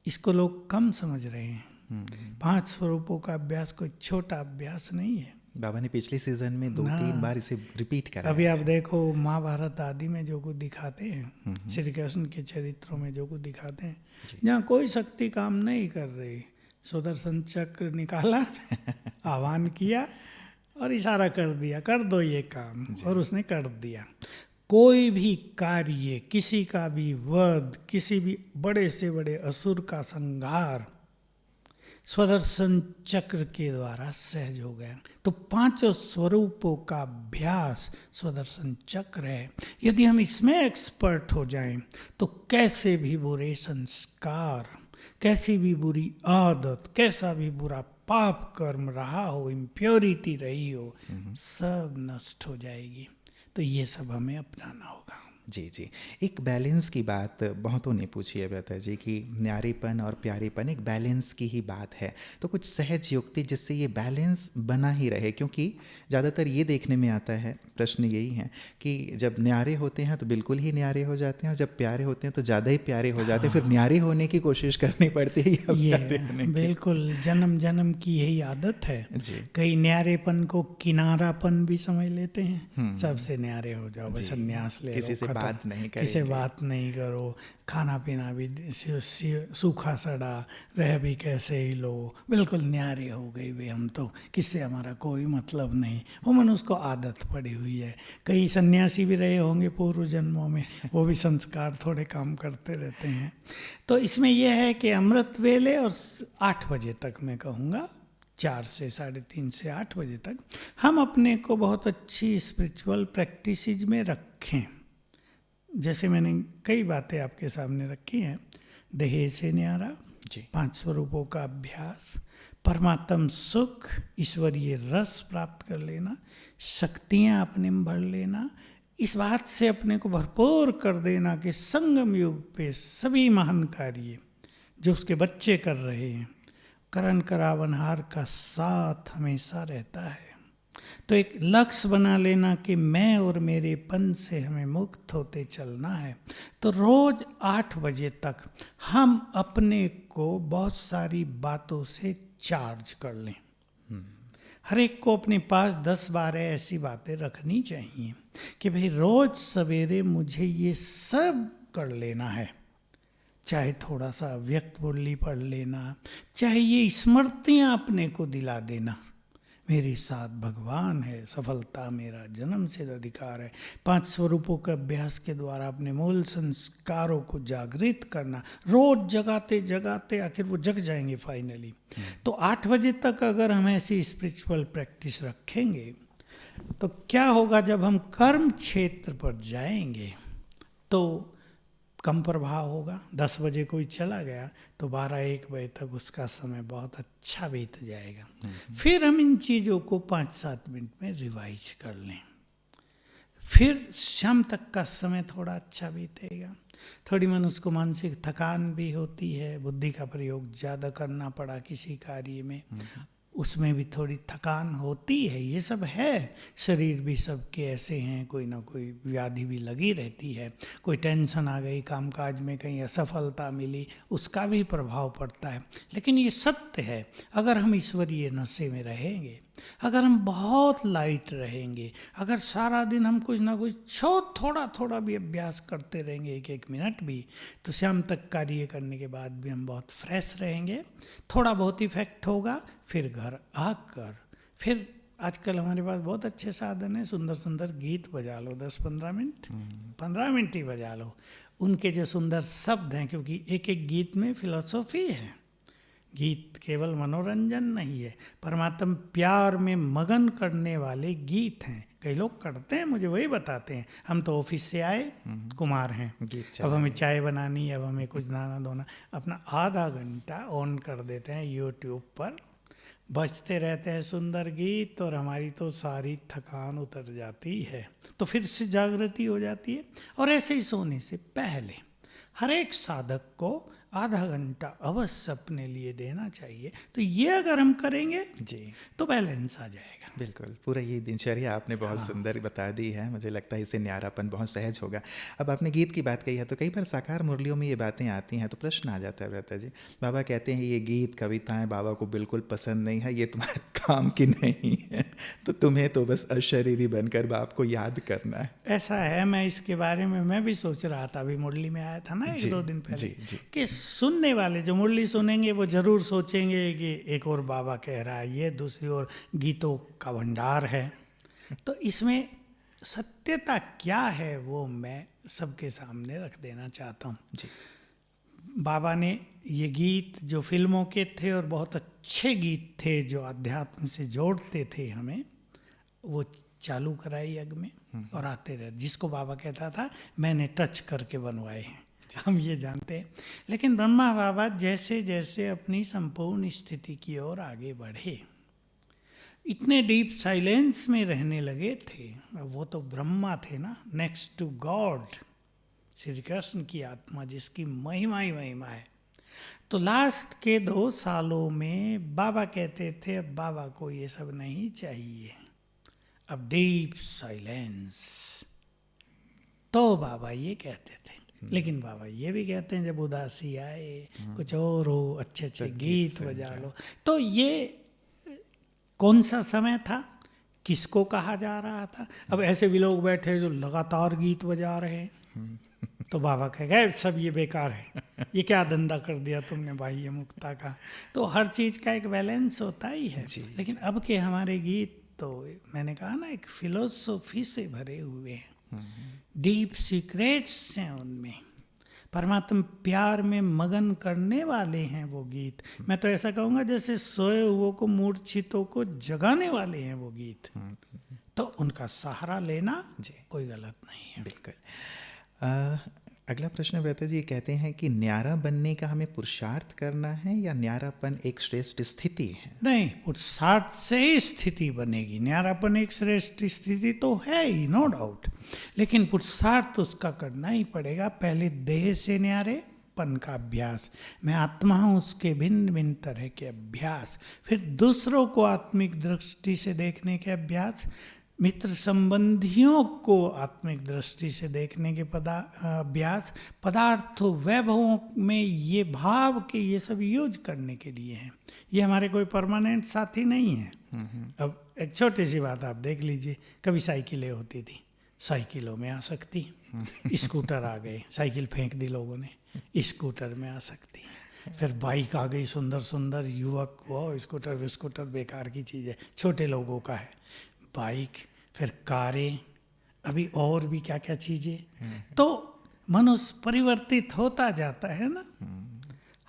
इसको लोग कम समझ रहे हैं। 5 स्वरूपों का अभ्यास कोई छोटा अभ्यास नहीं है। बाबा ने पिछले सीजन में 2-3 बार इसे रिपीट करा। अभी आप देखो महाभारत आदि में जो कुछ दिखाते हैं, श्री कृष्ण के चरित्रों में जो कुछ दिखाते हैं, जहाँ कोई शक्ति काम नहीं कर रही, सुदर्शन चक्र निकाला आह्वान किया और इशारा कर दिया, कर दो ये काम, और उसने कर दिया। कोई भी कार्य, किसी का भी वध, किसी भी बड़े से बड़े असुर का संहार स्वदर्शन चक्र के द्वारा सहज हो गया। तो 5 स्वरूपों का अभ्यास स्वदर्शन चक्र है। यदि हम इसमें एक्सपर्ट हो जाएं तो कैसे भी बुरे संस्कार, कैसी भी बुरी आदत, कैसा भी बुरा पाप कर्म रहा हो, इम्प्योरिटी रही हो, सब नष्ट हो जाएगी। तो ये सब हमें अपनाना होगा। जी जी, एक बैलेंस की बात बहुतों ने पूछी है ब्रता जी कि न्यारेपन और प्यारेपन एक बैलेंस की ही बात है, तो कुछ सहज युक्ति जिससे ये बैलेंस बना ही रहे, क्योंकि ज़्यादातर ये देखने में आता है, प्रश्न यही है कि जब न्यारे होते हैं तो बिल्कुल ही न्यारे हो जाते हैं और जब प्यारे होते हैं तो ज़्यादा ही प्यारे हो जाते हैं, फिर न्यारे होने की कोशिश करनी पड़ती है या प्यारे होने की। बिल्कुल जन्म जन्म की यही आदत है जी। कई न्यारेपन को किनारापन भी समझ लेते हैं, सबसे न्यारे हो जाओ, बस संन्यास ले लो, किसी से खत्म। बात नहीं किसी से बात नहीं करो, खाना पीना भी सूखा सड़ा, रह भी कैसे ही लो, बिल्कुल न्यारे हो गई वे हम तो, किससे हमारा कोई मतलब नहीं। वो मनुष्य को आदत पड़ी हुई है। कई सन्यासी भी रहे होंगे पूर्व जन्मों में, वो भी संस्कार थोड़े काम करते रहते हैं। तो इसमें यह है कि अमृत वेले और 8 बजे तक, मैं कहूँगा 4 से 3:30 से 8 बजे तक हम अपने को बहुत अच्छी स्पिरिचुअल प्रैक्टिसेस में रखें। जैसे मैंने कई बातें आपके सामने रखी हैं, देह से न्यारा, जी 5 स्वरूपों का अभ्यास, परमात्म सुख, ईश्वरीय रस प्राप्त कर लेना, शक्तियाँ अपने में भर लेना, इस बात से अपने को भरपूर कर देना कि संगम युग पे सभी महान कार्य जो उसके बच्चे कर रहे हैं, करण करावनहार का साथ हमेशा रहता है। तो एक लक्ष्य बना लेना कि मैं और मेरे पन से हमें मुक्त होते चलना है। तो रोज 8 बजे तक हम अपने को बहुत सारी बातों से चार्ज कर लें। हर एक को अपने पास 10-12 ऐसी बातें रखनी चाहिए कि भाई रोज सवेरे मुझे ये सब कर लेना है। चाहे थोड़ा सा व्यक्त बोली पढ़ लेना, चाहे ये स्मृतियाँ अपने को दिला देना, मेरे साथ भगवान है, सफलता मेरा जन्म सिद्ध अधिकार है। 5 स्वरूपों के अभ्यास के द्वारा अपने मूल संस्कारों को जागृत करना, रोज जगाते जगाते आखिर वो जग जाएंगे फाइनली। तो 8 बजे तक अगर हम ऐसी स्पिरिचुअल प्रैक्टिस रखेंगे तो क्या होगा, जब हम कर्म क्षेत्र पर जाएंगे तो कम प्रभाव होगा। 10 बजे कोई चला गया तो 12-1 बजे तक उसका समय बहुत अच्छा बीत जाएगा। फिर हम इन चीज़ों को 5-7 मिनट में रिवाइज कर लें। फिर शाम तक का समय थोड़ा अच्छा बीतेगा। थोड़ी मनुष्य को मानसिक थकान भी होती है, बुद्धि का प्रयोग ज़्यादा करना पड़ा किसी कार्य में, उसमें भी थोड़ी थकान होती है। ये सब है, शरीर भी सबके ऐसे हैं, कोई ना कोई व्याधि भी लगी रहती है, कोई टेंशन आ गई, कामकाज में कहीं असफलता मिली, उसका भी प्रभाव पड़ता है। लेकिन ये सत्य है, अगर हम ईश्वरीय नशे में रहेंगे, अगर हम बहुत लाइट रहेंगे, अगर सारा दिन हम कुछ ना कुछ थोड़ा थोड़ा भी अभ्यास करते रहेंगे, 1-1 मिनट भी, तो शाम तक कार्य करने के बाद भी हम बहुत फ्रेश रहेंगे। थोड़ा बहुत इफेक्ट होगा, फिर घर आकर फिर आजकल हमारे पास बहुत अच्छे साधन है, सुंदर सुंदर गीत बजा लो 10-15 मिनट, 15 मिनट ही बजा लो। उनके जो सुंदर शब्द हैं, क्योंकि एक एक गीत में फिलॉसफी है। गीत केवल मनोरंजन नहीं है, परमात्मा प्यार में मगन करने वाले गीत हैं। कई लोग करते हैं, मुझे वही बताते हैं, हम तो ऑफिस से आए, कुमार हैं, अब हमें चाय बनानी, अब हमें कुछ नहाना धोना, अपना आधा घंटा ऑन कर देते हैं यूट्यूब पर, बजते रहते हैं सुंदर गीत, और हमारी तो सारी थकान उतर जाती है, तो फिर से जागृति हो जाती है। और ऐसे ही सोने से पहले हर एक साधक को आधा घंटा अवश्य अपने लिए देना चाहिए। तो ये अगर हम करेंगे जी तो बैलेंस आ जाएगा। बिल्कुल, पूरा ये दिनचर्या आपने बहुत सुंदर बता दी है। मुझे लगता है इससे न्यारापन बहुत सहज होगा। अब आपने गीत की बात कही है, तो कई बार साकार मुरलियों में ये बातें आती हैं, तो प्रश्न आ जाता है व्रता जी, बाबा कहते हैं ये गीत कविताएं बाबा को बिल्कुल पसंद नहीं है, ये तुम्हारे काम की नहीं है, तो तुम्हें तो बस अशरीरी बनकर बाप को याद करना है। ऐसा है, मैं इसके बारे में मैं भी सोच रहा था, अभी मुरली में आया था ना 1-2 दिन पहले, कि सुनने वाले जो मुरली सुनेंगे वो जरूर सोचेंगे कि एक और बाबा कह रहा है, ये दूसरी ओर गीतों का भंडार है। तो इसमें सत्यता क्या है वो मैं सबके सामने रख देना चाहता हूँ जी। बाबा ने ये गीत जो फिल्मों के थे और बहुत अच्छे गीत थे जो अध्यात्म से जोड़ते थे हमें, वो चालू कराई यज्ञ में और आते रहे, जिसको बाबा कहता था मैंने टच करके बनवाए हैं, हम ये जानते हैं। लेकिन ब्रह्मा बाबा जैसे जैसे अपनी संपूर्ण स्थिति की ओर आगे बढ़े, इतने डीप साइलेंस में रहने लगे थे, वो तो ब्रह्मा थे ना, next to god, Shri Krishna की आत्मा जिसकी महिमा ही महिमा है। तो लास्ट के 2 सालों में बाबा कहते थे अब बाबा को ये सब नहीं चाहिए, अब डीप साइलेंस। तो बाबा ये कहते थे, लेकिन बाबा ये भी कहते हैं जब उदासी आए, कुछ और हो, अच्छे अच्छे गीत बजा लो। तो ये कौन सा समय था, किसको कहा जा रहा था? अब ऐसे भी लोग बैठे जो लगातार गीत बजा रहे हैं, तो बाबा कह गए सब ये बेकार है, ये क्या धंधा कर दिया तुमने भाई ये मुक्ता का। तो हर चीज़ का एक बैलेंस होता ही है। लेकिन अब के हमारे गीत तो मैंने कहा ना एक फिलोसफी से भरे हुए हैं, डीप सीक्रेट्स हैं उनमें, परमात्मा प्यार में मगन करने वाले हैं वो गीत। मैं तो ऐसा कहूँगा जैसे सोए हुओं को, मूर्छितों को जगाने वाले हैं वो गीत। तो उनका सहारा लेना कोई गलत नहीं है। बिल्कुल। अगला प्रश्न व्रता जी कहते हैं कि न्यारा बनने का हमें पुरुषार्थ करना है या न्यारापन एक श्रेष्ठ स्थिति है? नहीं, पुरुषार्थ से ही स्थिति बनेगी। न्यारापन एक श्रेष्ठ स्थिति तो है ही, नो डाउट, लेकिन पुरुषार्थ उसका करना ही पड़ेगा। पहले देह से न्यारेपन का अभ्यास, मैं आत्मा हूँ उसके भिन्न भिन्न तरह के अभ्यास, फिर दूसरों को आत्मिक दृष्टि से देखने के अभ्यास, मित्र संबंधियों को आत्मिक दृष्टि से देखने के अभ्यास, पदार्थों वैभवों में ये भाव के ये सब यूज करने के लिए हैं। ये हमारे कोई परमानेंट साथी नहीं है। अब एक छोटी सी बात आप देख लीजिए, कभी साइकिलें होती थी, साइकिलों में आ सकती, स्कूटर आ गए, साइकिल फेंक दी लोगों ने, स्कूटर में आ सकती, फिर बाइक आ गई, सुंदर सुंदर युवक, वो स्कूटर बेकार की चीज़ है, छोटे लोगों का है बाइक, फिर कारें, अभी और भी क्या क्या चीज़ें। तो मनुष्य परिवर्तित होता जाता है ना,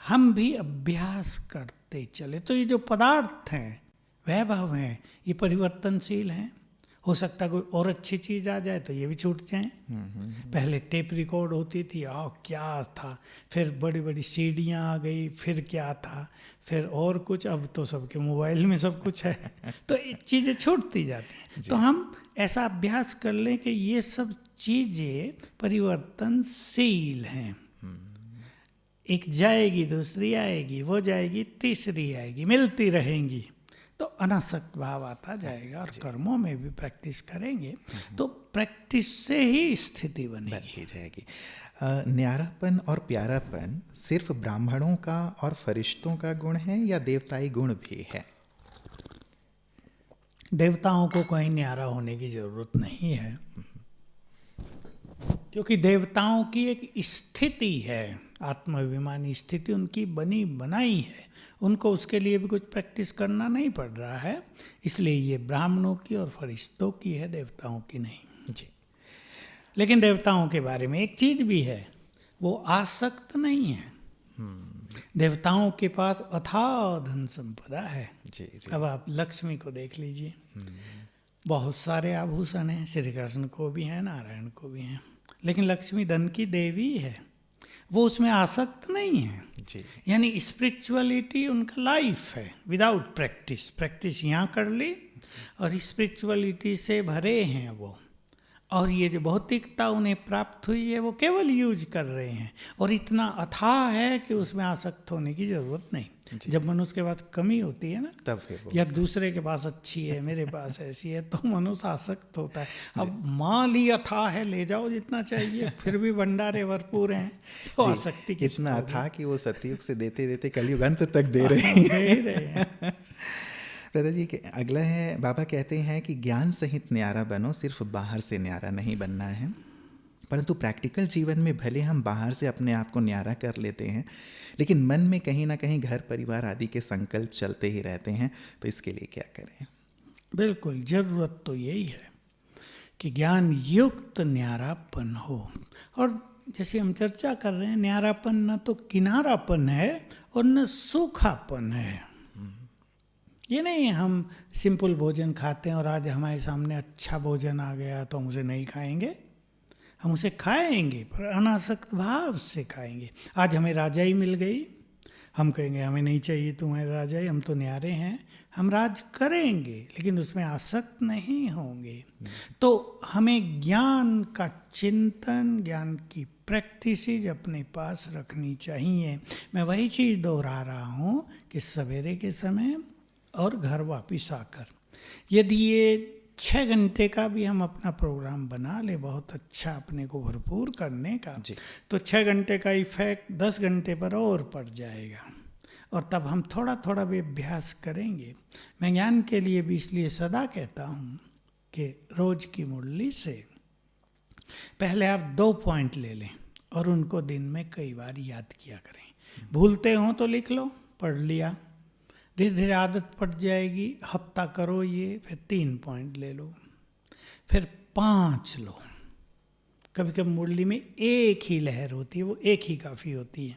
हम भी अभ्यास करते चले। तो ये जो पदार्थ हैं, वैभव हैं, ये परिवर्तनशील हैं। हो सकता है कोई और अच्छी चीज़ आ जाए तो ये भी छूट जाए। पहले टेप रिकॉर्ड होती थी, क्या था, फिर बड़ी बड़ी सीडियाँ आ गई, फिर क्या था, फिर और कुछ, अब तो सबके मोबाइल में सब कुछ है, तो चीज़ें छूटती जाती हैं। तो हम ऐसा अभ्यास कर लें कि ये सब चीज़ें परिवर्तनशील हैं। एक जाएगी, दूसरी आएगी, वो जाएगी, तीसरी आएगी, मिलती रहेंगी, तो अनासक्त भाव आता जाएगा। और कर्मों में भी प्रैक्टिस करेंगे तो प्रैक्टिस से ही स्थिति बनेगी जाएगी। न्यारापन और प्यारापन सिर्फ ब्राह्मणों का और फरिश्तों का गुण है या देवताई गुण भी है? देवताओं को कोई न्यारा होने की जरूरत नहीं है, क्योंकि देवताओं की एक स्थिति है, आत्माभिमानी स्थिति उनकी बनी बनाई है, उनको उसके लिए भी कुछ प्रैक्टिस करना नहीं पड़ रहा है। इसलिए ये ब्राह्मणों की और फरिश्तों की है, देवताओं की नहीं जी। लेकिन देवताओं के बारे में एक चीज भी है, वो आसक्त नहीं है। देवताओं के पास अथाह धन संपदा है जी। अब आप लक्ष्मी को देख लीजिए, बहुत सारे आभूषण हैं, श्री कृष्ण को भी हैं, नारायण को भी हैं, लेकिन लक्ष्मी धन की देवी है, वो उसमें आसक्त नहीं है जी। यानी स्पिरिचुअलिटी उनका लाइफ है विदाउट प्रैक्टिस। प्रैक्टिस यहाँ कर ली और स्पिरिचुअलिटी से भरे हैं वो, और ये जो भौतिकता उन्हें प्राप्त हुई है वो केवल यूज कर रहे हैं, और इतना अथाह है कि उसमें आसक्त होने की जरूरत नहीं। जब मनुष्य के पास कमी होती है ना, तब फिर या दूसरे के पास अच्छी है, मेरे पास ऐसी है, तो मनुष्य आसक्त होता है। अब माल ही अथाह है, ले जाओ जितना चाहिए, फिर भी भंडारे भरपूर हैं, तो आसक्ति इतना अथाह कि वो सतयुग से देते देते कलयुग अंत तक दे रहे हैं। प्रदा जी के अगला है, बाबा कहते हैं कि ज्ञान सहित न्यारा बनो, सिर्फ बाहर से न्यारा नहीं बनना है, परंतु प्रैक्टिकल जीवन में भले हम बाहर से अपने आप को न्यारा कर लेते हैं, लेकिन मन में कहीं ना कहीं घर परिवार आदि के संकल्प चलते ही रहते हैं, तो इसके लिए क्या करें? बिल्कुल, जरूरत तो यही है कि ज्ञान युक्त न्यारापन हो। और जैसे हम चर्चा कर रहे हैं, न्यारापन न तो किनारापन है और न सूखापन है। ये नहीं हम सिंपल भोजन खाते हैं और आज हमारे सामने अच्छा भोजन आ गया तो हम उसे नहीं खाएंगे, हम उसे खाएंगे पर अनासक्त भाव से खाएंगे। आज हमें राजाई मिल गई, हम कहेंगे हमें नहीं चाहिए तुम्हारी राजाई, हम तो न्यारे हैं, हम राज करेंगे लेकिन उसमें आसक्त नहीं होंगे। तो हमें ज्ञान का चिंतन, ज्ञान की प्रैक्टिसेज अपने पास रखनी चाहिए। मैं वही चीज़ दोहरा रहा हूँ कि सवेरे के समय और घर वापस आकर यदि ये 6 घंटे का भी हम अपना प्रोग्राम बना ले, बहुत अच्छा अपने को भरपूर करने का, तो 6 घंटे का इफेक्ट 10 घंटे पर और पड़ जाएगा, और तब हम थोड़ा थोड़ा भी अभ्यास करेंगे। मैं ज्ञान के लिए भी इसलिए सदा कहता हूँ कि रोज की मुरली से पहले आप 2 पॉइंट ले लें और उनको दिन में कई बार याद किया करें। भूलते हो तो लिख लो, पढ़ लिया, धीरे धीरे आदत पड़ जाएगी, हफ्ता करो ये, फिर 3 पॉइंट ले लो, फिर 5 लो। कभी कभी मुरली में एक ही लहर होती है, वो एक ही काफ़ी होती है।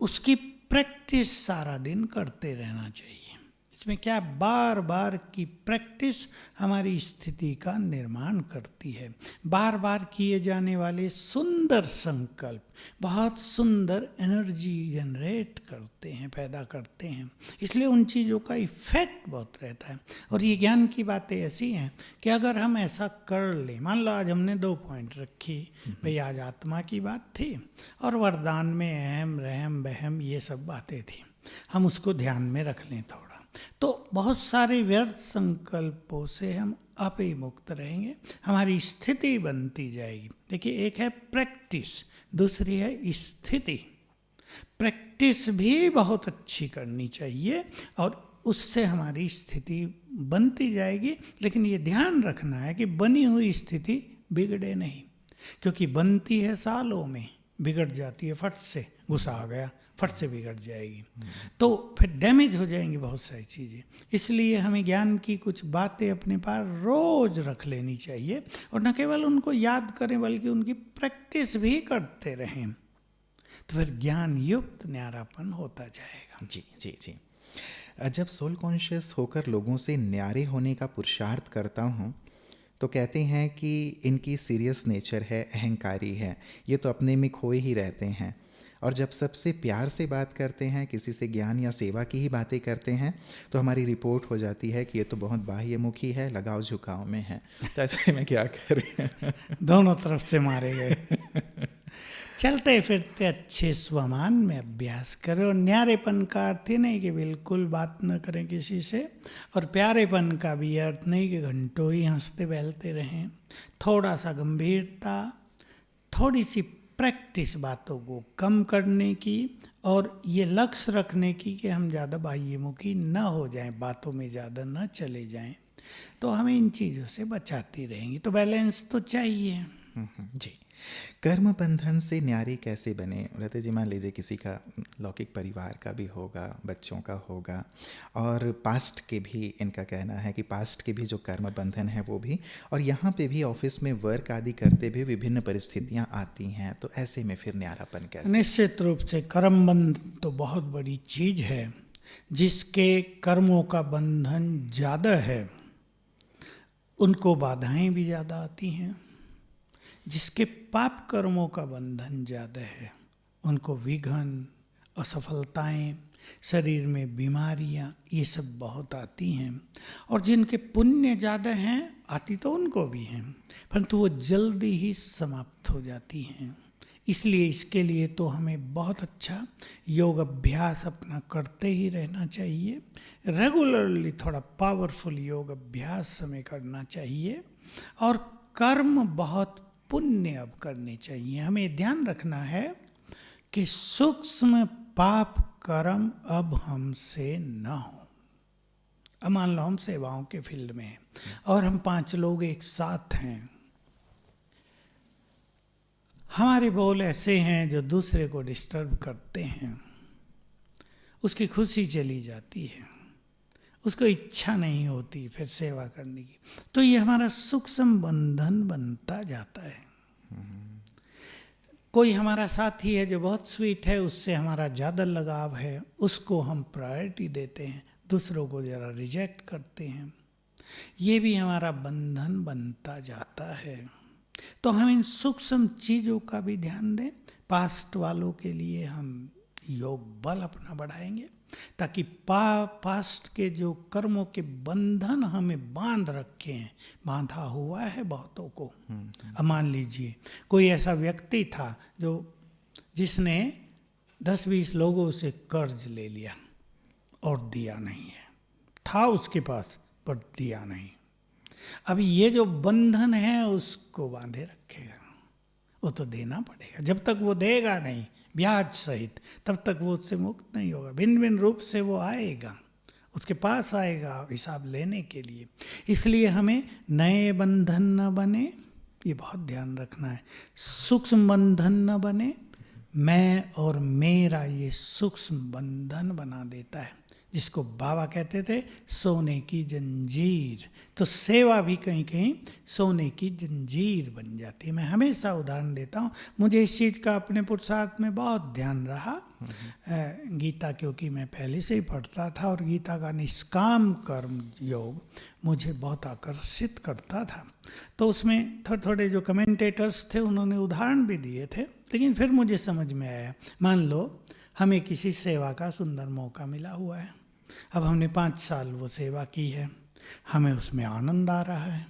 उसकी प्रैक्टिस सारा दिन करते रहना चाहिए। इसमें क्या, बार बार की प्रैक्टिस हमारी स्थिति का निर्माण करती है। बार बार किए जाने वाले सुंदर संकल्प बहुत सुंदर एनर्जी जनरेट करते हैं, पैदा करते हैं। इसलिए उन चीज़ों का इफेक्ट बहुत रहता है। और ये ज्ञान की बातें ऐसी हैं कि अगर हम ऐसा कर लें, मान लो आज हमने 2 पॉइंट रखी, भाई आज आत्मा की बात थी और वरदान में अहम रहम बहम ये सब बातें थी, हम उसको ध्यान में रख लें थोड़ा, तो बहुत सारे व्यर्थ संकल्पों से हम आपे मुक्त रहेंगे, हमारी स्थिति बनती जाएगी। देखिए, एक है प्रैक्टिस, दूसरी है स्थिति। प्रैक्टिस भी बहुत अच्छी करनी चाहिए और उससे हमारी स्थिति बनती जाएगी, लेकिन ये ध्यान रखना है कि बनी हुई स्थिति बिगड़े नहीं, क्योंकि बनती है सालों में, बिगड़ जाती है फट से, गुस्सा आ गया फट से बिगड़ जाएगी, तो फिर डैमेज हो जाएंगी बहुत सारी चीज़ें। इसलिए हमें ज्ञान की कुछ बातें अपने पास रोज रख लेनी चाहिए और न केवल उनको याद करें बल्कि उनकी प्रैक्टिस भी करते रहें, तो फिर ज्ञान युक्त न्यारापन होता जाएगा। जी जी जी। जब सोल कॉन्शियस होकर लोगों से न्यारे होने का पुरुषार्थ करता हूँ तो कहते हैं कि इनकी सीरियस नेचर है, अहंकारी है, ये तो अपने में खोए ही रहते हैं। और जब सबसे प्यार से बात करते हैं, किसी से ज्ञान या सेवा की ही बातें करते हैं, तो हमारी रिपोर्ट हो जाती है कि ये तो बहुत बाह्यमुखी है, लगाव झुकाव में है। तो ऐसे में क्या करें? दोनों तरफ से मारे गए। चलते फिरते अच्छे स्वमान में अभ्यास करो। न्यारेपन का अर्थ ही नहीं कि बिल्कुल बात न करें किसी से, और प्यारेपन का भी अर्थ नहीं कि घंटों ही हंसते बहलते रहें। थोड़ा सा गंभीरता, थोड़ी सी प्रैक्टिस बातों को कम करने की, और ये लक्ष्य रखने की कि हम ज़्यादा बाह्यमुखी न हो जाएं, बातों में ज़्यादा न चले जाएं, तो हमें इन चीज़ों से बचाती रहेंगी। तो बैलेंस तो चाहिए। जी। कर्म बंधन से न्यारी कैसे बने? रहते जी, मान लीजिए किसी का लौकिक परिवार का भी होगा, बच्चों का होगा, और पास्ट के भी, इनका कहना है कि पास्ट के भी जो कर्म बंधन है वो भी, और यहाँ पे भी ऑफिस में वर्क आदि करते भी विभिन्न परिस्थितियाँ आती हैं, तो ऐसे में फिर न्यारापन कैसे? निश्चित रूप से कर्म बंधन तो बहुत बड़ी चीज़ है। जिसके कर्मों का बंधन ज़्यादा है उनको बाधाएं भी ज़्यादा आती हैं। जिसके पाप कर्मों का बंधन ज़्यादा है उनको विघ्न, असफलताएं, शरीर में बीमारियां, ये सब बहुत आती हैं। और जिनके पुण्य ज़्यादा हैं, आती तो उनको भी हैं, परंतु वो जल्दी ही समाप्त हो जाती हैं। इसलिए इसके लिए तो हमें बहुत अच्छा योग अभ्यास अपना करते ही रहना चाहिए। रेगुलरली थोड़ा पावरफुल योग अभ्यास हमें करना चाहिए, और कर्म बहुत पुण्य अब करने चाहिए। हमें ध्यान रखना है कि सूक्ष्म पाप कर्म अब हमसे न हो। अब मान लो हम सेवाओं के फील्ड में हैं और हम 5 लोग एक साथ हैं, हमारे बोल ऐसे हैं जो दूसरे को डिस्टर्ब करते हैं, उसकी खुशी चली जाती है, उसको इच्छा नहीं होती फिर सेवा करने की, तो ये हमारा सूक्ष्म बंधन बनता जाता है। कोई हमारा साथी है जो बहुत स्वीट है, उससे हमारा ज़्यादा लगाव है, उसको हम प्रायोरिटी देते हैं, दूसरों को ज़रा रिजेक्ट करते हैं, ये भी हमारा बंधन बनता जाता है। तो हम इन सूक्ष्म चीज़ों का भी ध्यान दें। पास्ट वालों के लिए हम योग बल अपना बढ़ाएंगे ताकि पास्ट के जो कर्मों के बंधन हमें बांध रखे हैं, बांधा हुआ है बहुतों को। अब मान लीजिए कोई ऐसा व्यक्ति था जिसने 10-20 लोगों से कर्ज ले लिया और दिया नहीं है, था उसके पास पर दिया नहीं। अभी ये जो बंधन है उसको बांधे रखेगा, वो तो देना पड़ेगा। जब तक वो देगा नहीं ब्याज सहित, तब तक वो उससे मुक्त नहीं होगा। भिन्न भिन्न रूप से वो आएगा, उसके पास आएगा हिसाब लेने के लिए। इसलिए हमें नए बंधन न बने, ये बहुत ध्यान रखना है। सूक्ष्म बंधन न बने, मैं और मेरा ये सूक्ष्म बंधन बना देता है, जिसको बाबा कहते थे सोने की जंजीर। तो सेवा भी कहीं कहीं सोने की जंजीर बन जाती है। मैं हमेशा उदाहरण देता हूँ, मुझे इस चीज़ का अपने पुरुषार्थ में बहुत ध्यान रहा। गीता क्योंकि मैं पहले से ही पढ़ता था और गीता का निष्काम कर्म योग मुझे बहुत आकर्षित करता था। तो उसमें थोड़े थोड़े जो कमेंटेटर्स थे उन्होंने उदाहरण भी दिए थे, लेकिन फिर मुझे समझ में आया, मान लो हमें किसी सेवा का सुंदर मौका मिला हुआ है, अब हमने 5 साल वो सेवा की है, हमें उसमें आनंद आ रहा है,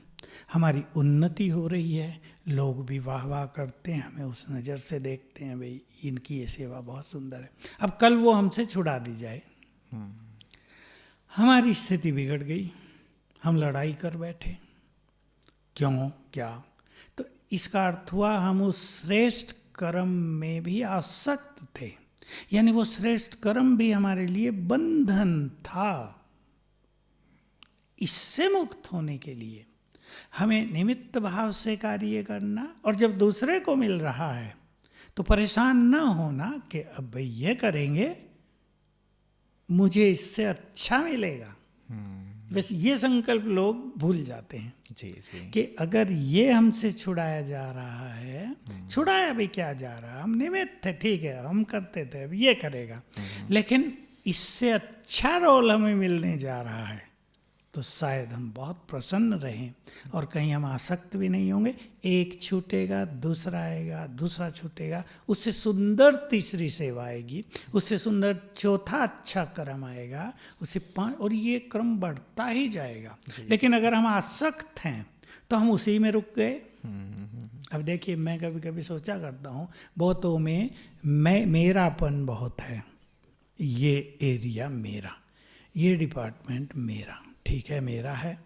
हमारी उन्नति हो रही है, लोग भी वाह वाह करते हैं, हमें उस नज़र से देखते हैं, भाई इनकी ये सेवा बहुत सुंदर है। अब कल वो हमसे छुड़ा दी जाए, हमारी स्थिति बिगड़ गई, हम लड़ाई कर बैठे, क्यों क्या? तो इसका अर्थ हुआ हम उस श्रेष्ठ कर्म में भी आसक्त थे, यानी वो श्रेष्ठ कर्म भी हमारे लिए बंधन था। इससे मुक्त होने के लिए हमें निमित्त भाव से कार्य करना, और जब दूसरे को मिल रहा है तो परेशान ना होना कि अब भाई ये करेंगे मुझे इससे अच्छा मिलेगा। बस ये संकल्प लोग भूल जाते हैं जी जी कि अगर ये हमसे छुड़ाया जा रहा है, छुड़ाया भी क्या जा रहा, हम निमित्त थे, ठीक है हम करते थे, अब ये करेगा, लेकिन इससे अच्छा रोल हमें मिलने जा रहा है, तो शायद हम बहुत प्रसन्न रहें और कहीं हम आसक्त भी नहीं होंगे। एक छूटेगा, दूसरा आएगा, दूसरा छूटेगा, उससे सुंदर तीसरी सेवा आएगी, उससे सुंदर चौथा अच्छा कर्म आएगा, उससे 5, और ये क्रम बढ़ता ही जाएगा। लेकिन अगर हम आसक्त हैं तो हम उसी में रुक गए। अब देखिए, मैं कभी कभी सोचा करता हूँ, बहुतों में मेरापन बहुत है, ये एरिया मेरा, ये डिपार्टमेंट मेरा, ठीक है मेरा है,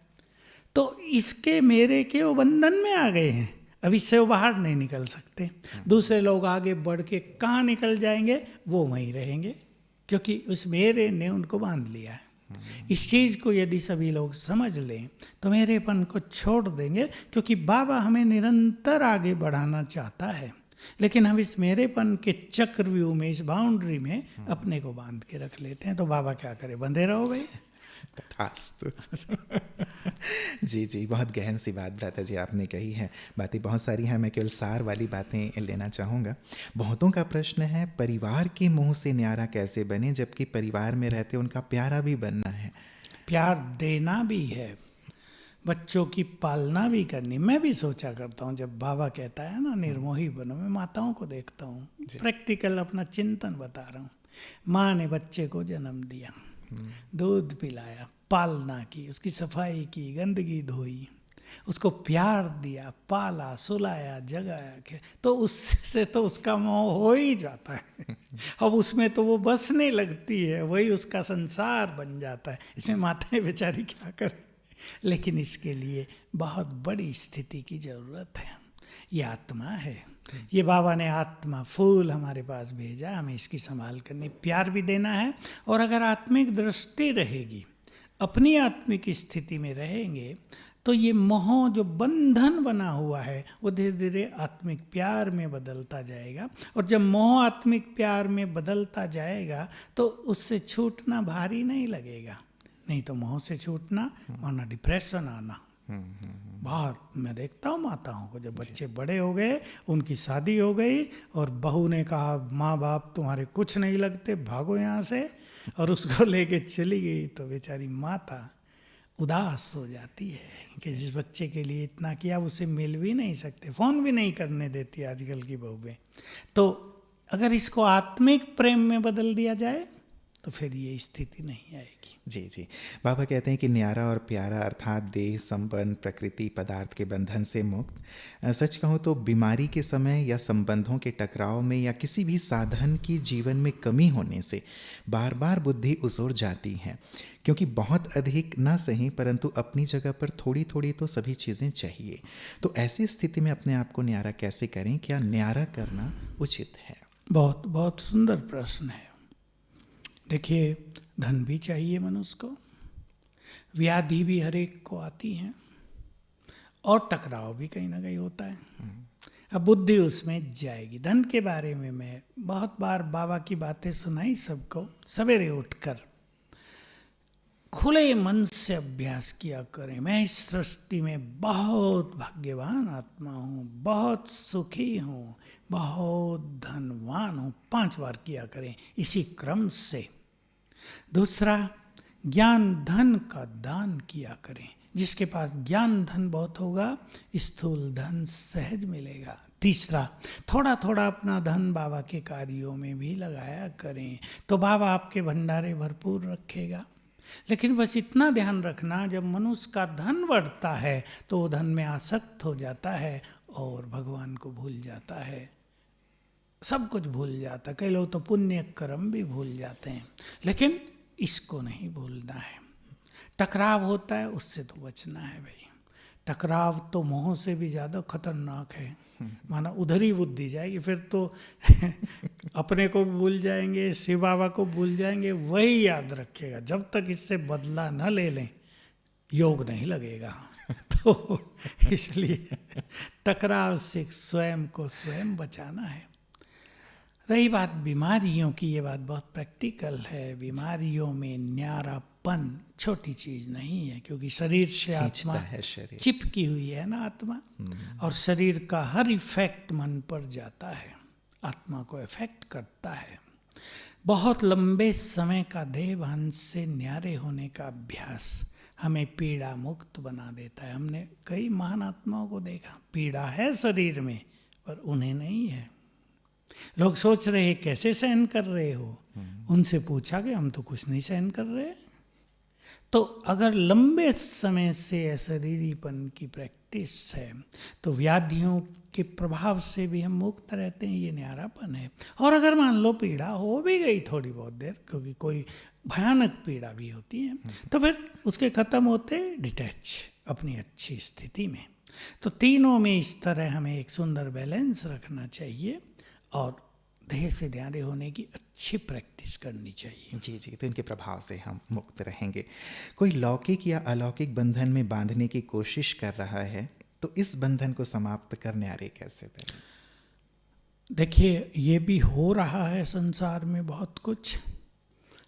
तो इसके मेरे के वो बंधन में आ गए हैं, अब इससे वो बाहर नहीं निकल सकते। दूसरे लोग आगे बढ़ के कहाँ निकल जाएंगे, वो वहीं रहेंगे, क्योंकि उस मेरे ने उनको बांध लिया है। इस चीज़ को यदि सभी लोग समझ लें तो मेरेपन को छोड़ देंगे, क्योंकि बाबा हमें निरंतर आगे बढ़ाना चाहता है, लेकिन हम इस मेरेपन के चक्रव्यूह में, इस बाउंड्री में अपने को बांध के रख लेते हैं। तो बाबा क्या करे, बंधे रहो भाई। तथास्तु। जी जी, बहुत गहन सी बात भ्राता जी आपने कही है। बातें बहुत सारी हैं, मैं केवल सार वाली बातें लेना चाहूँगा। बहुतों का प्रश्न है, परिवार के मुंह से न्यारा कैसे बने, जबकि परिवार में रहते उनका प्यारा भी बनना है। प्यार देना भी है, बच्चों की पालना भी करनी। मैं भी सोचा करता हूँ, जब बाबा कहता है ना निर्मोही बनो, मैं माताओं को देखता हूँ, प्रैक्टिकल अपना चिंतन बता रहा हूँ। माँ ने बच्चे को जन्म दिया, दूध पिलाया, पालना की, उसकी सफाई की, गंदगी धोई, उसको प्यार दिया, पाला, सुलाया, जगाया, तो उससे तो उसका मोह हो ही जाता है। अब उसमें तो वो बसने लगती है, वही उसका संसार बन जाता है। इसमें माताएं बेचारी क्या करें, लेकिन इसके लिए बहुत बड़ी स्थिति की ज़रूरत है। ये आत्मा है, ये बाबा ने आत्मा फूल हमारे पास भेजा, हमें इसकी संभाल करनी, प्यार भी देना है। और अगर आत्मिक दृष्टि रहेगी, अपनी आत्मिक स्थिति में रहेंगे, तो ये मोह जो बंधन बना हुआ है वो धीरे धीरे आत्मिक प्यार में बदलता जाएगा। और जब मोह आत्मिक प्यार में बदलता जाएगा तो उससे छूटना भारी नहीं लगेगा। नहीं तो मोह से छूटना माना डिप्रेशन आना। बहुत मैं देखता हूँ माताओं को, जब बच्चे बड़े हो गए, उनकी शादी हो गई और बहू ने कहा माँ बाप तुम्हारे कुछ नहीं लगते, भागो यहाँ से, और उसको लेके चली गई, तो बेचारी माता उदास हो जाती है कि जिस बच्चे के लिए इतना किया उसे मिल भी नहीं सकते, फ़ोन भी नहीं करने देती आजकल की बहुएं। तो अगर इसको आत्मिक प्रेम में बदल दिया जाए तो फिर ये स्थिति नहीं आएगी। जी जी, बाबा कहते हैं कि न्यारा और प्यारा अर्थात देह, संबंध, प्रकृति, पदार्थ के बंधन से मुक्त। सच कहूँ तो बीमारी के समय या संबंधों के टकराव में या किसी भी साधन की जीवन में कमी होने से बार बार बुद्धि उसुर जाती है, क्योंकि बहुत अधिक ना सही परंतु अपनी जगह पर थोड़ी थोड़ी तो सभी चीज़ें चाहिए। तो ऐसी स्थिति में अपने आप को न्यारा कैसे करें, क्या न्यारा करना उचित है? बहुत बहुत सुंदर प्रश्न है। देखिए, धन भी चाहिए मनुष्य को, व्याधि भी हर एक को आती है, और टकराव भी कहीं ना कहीं होता है। अब बुद्धि उसमें जाएगी। धन के बारे में मैं बहुत बार बाबा की बातें सुनाई सबको, सवेरे उठकर खुले मन से अभ्यास किया करें। मैं इस सृष्टि में बहुत भाग्यवान आत्मा हूँ, बहुत सुखी हूँ, बहुत धनवान हूँ, 5 बार किया करें इसी क्रम से। दूसरा, ज्ञान धन का दान किया करें। जिसके पास ज्ञान धन बहुत होगा, स्थूल धन सहज मिलेगा। तीसरा, थोड़ा थोड़ा अपना धन बाबा के कार्यों में भी लगाया करें, तो बाबा आपके भंडारे भरपूर रखेगा। लेकिन बस इतना ध्यान रखना, जब मनुष्य का धन बढ़ता है तो वो धन में आसक्त हो जाता है और भगवान को भूल जाता है, सब कुछ भूल जाता है। कई लोग तो पुण्य कर्म भी भूल जाते हैं, लेकिन इसको नहीं भूलना है। टकराव होता है, उससे तो बचना है भाई। टकराव तो मोह से भी ज़्यादा खतरनाक है। माना उधर ही बुद्धि जाएगी, फिर तो अपने को भूल जाएंगे, शिव बाबा को भूल जाएंगे। वही याद रखेगा, जब तक इससे बदला न ले लें योग नहीं लगेगा। तो इसलिए टकराव से स्वयं को स्वयं बचाना है। रही बात बीमारियों की, ये बात बहुत प्रैक्टिकल है। बीमारियों में न्यारापन छोटी चीज नहीं है, क्योंकि शरीर से आत्मा है, शरीर चिपकी हुई है ना आत्मा, और शरीर का हर इफेक्ट मन पर जाता है, आत्मा को इफेक्ट करता है। बहुत लंबे समय का देह भान से न्यारे होने का अभ्यास हमें पीड़ा मुक्त बना देता है। हमने कई महान आत्माओं को देखा, पीड़ा है शरीर में पर उन्हें नहीं है। लोग सोच रहे हैं कैसे सहन कर रहे हो, उनसे पूछा कि हम तो कुछ नहीं सहन कर रहे। तो अगर लंबे समय से अशरीरीपन की प्रैक्टिस है तो व्याधियों के प्रभाव से भी हम मुक्त रहते हैं, ये न्यारापन है। और अगर मान लो पीड़ा हो भी गई थोड़ी बहुत देर, क्योंकि कोई भयानक पीड़ा भी होती है, तो फिर उसके खत्म होते डिटैच अपनी अच्छी स्थिति में। तो तीनों में इस तरह हमें एक सुंदर बैलेंस रखना चाहिए और देह से न्यारे होने की अच्छी प्रैक्टिस करनी चाहिए। जी जी, तो इनके प्रभाव से हम मुक्त रहेंगे। कोई लौकिक या अलौकिक बंधन में बांधने की कोशिश कर रहा है, तो इस बंधन को समाप्त कर न्यारे कैसे बने? देखिए, ये भी हो रहा है संसार में बहुत कुछ।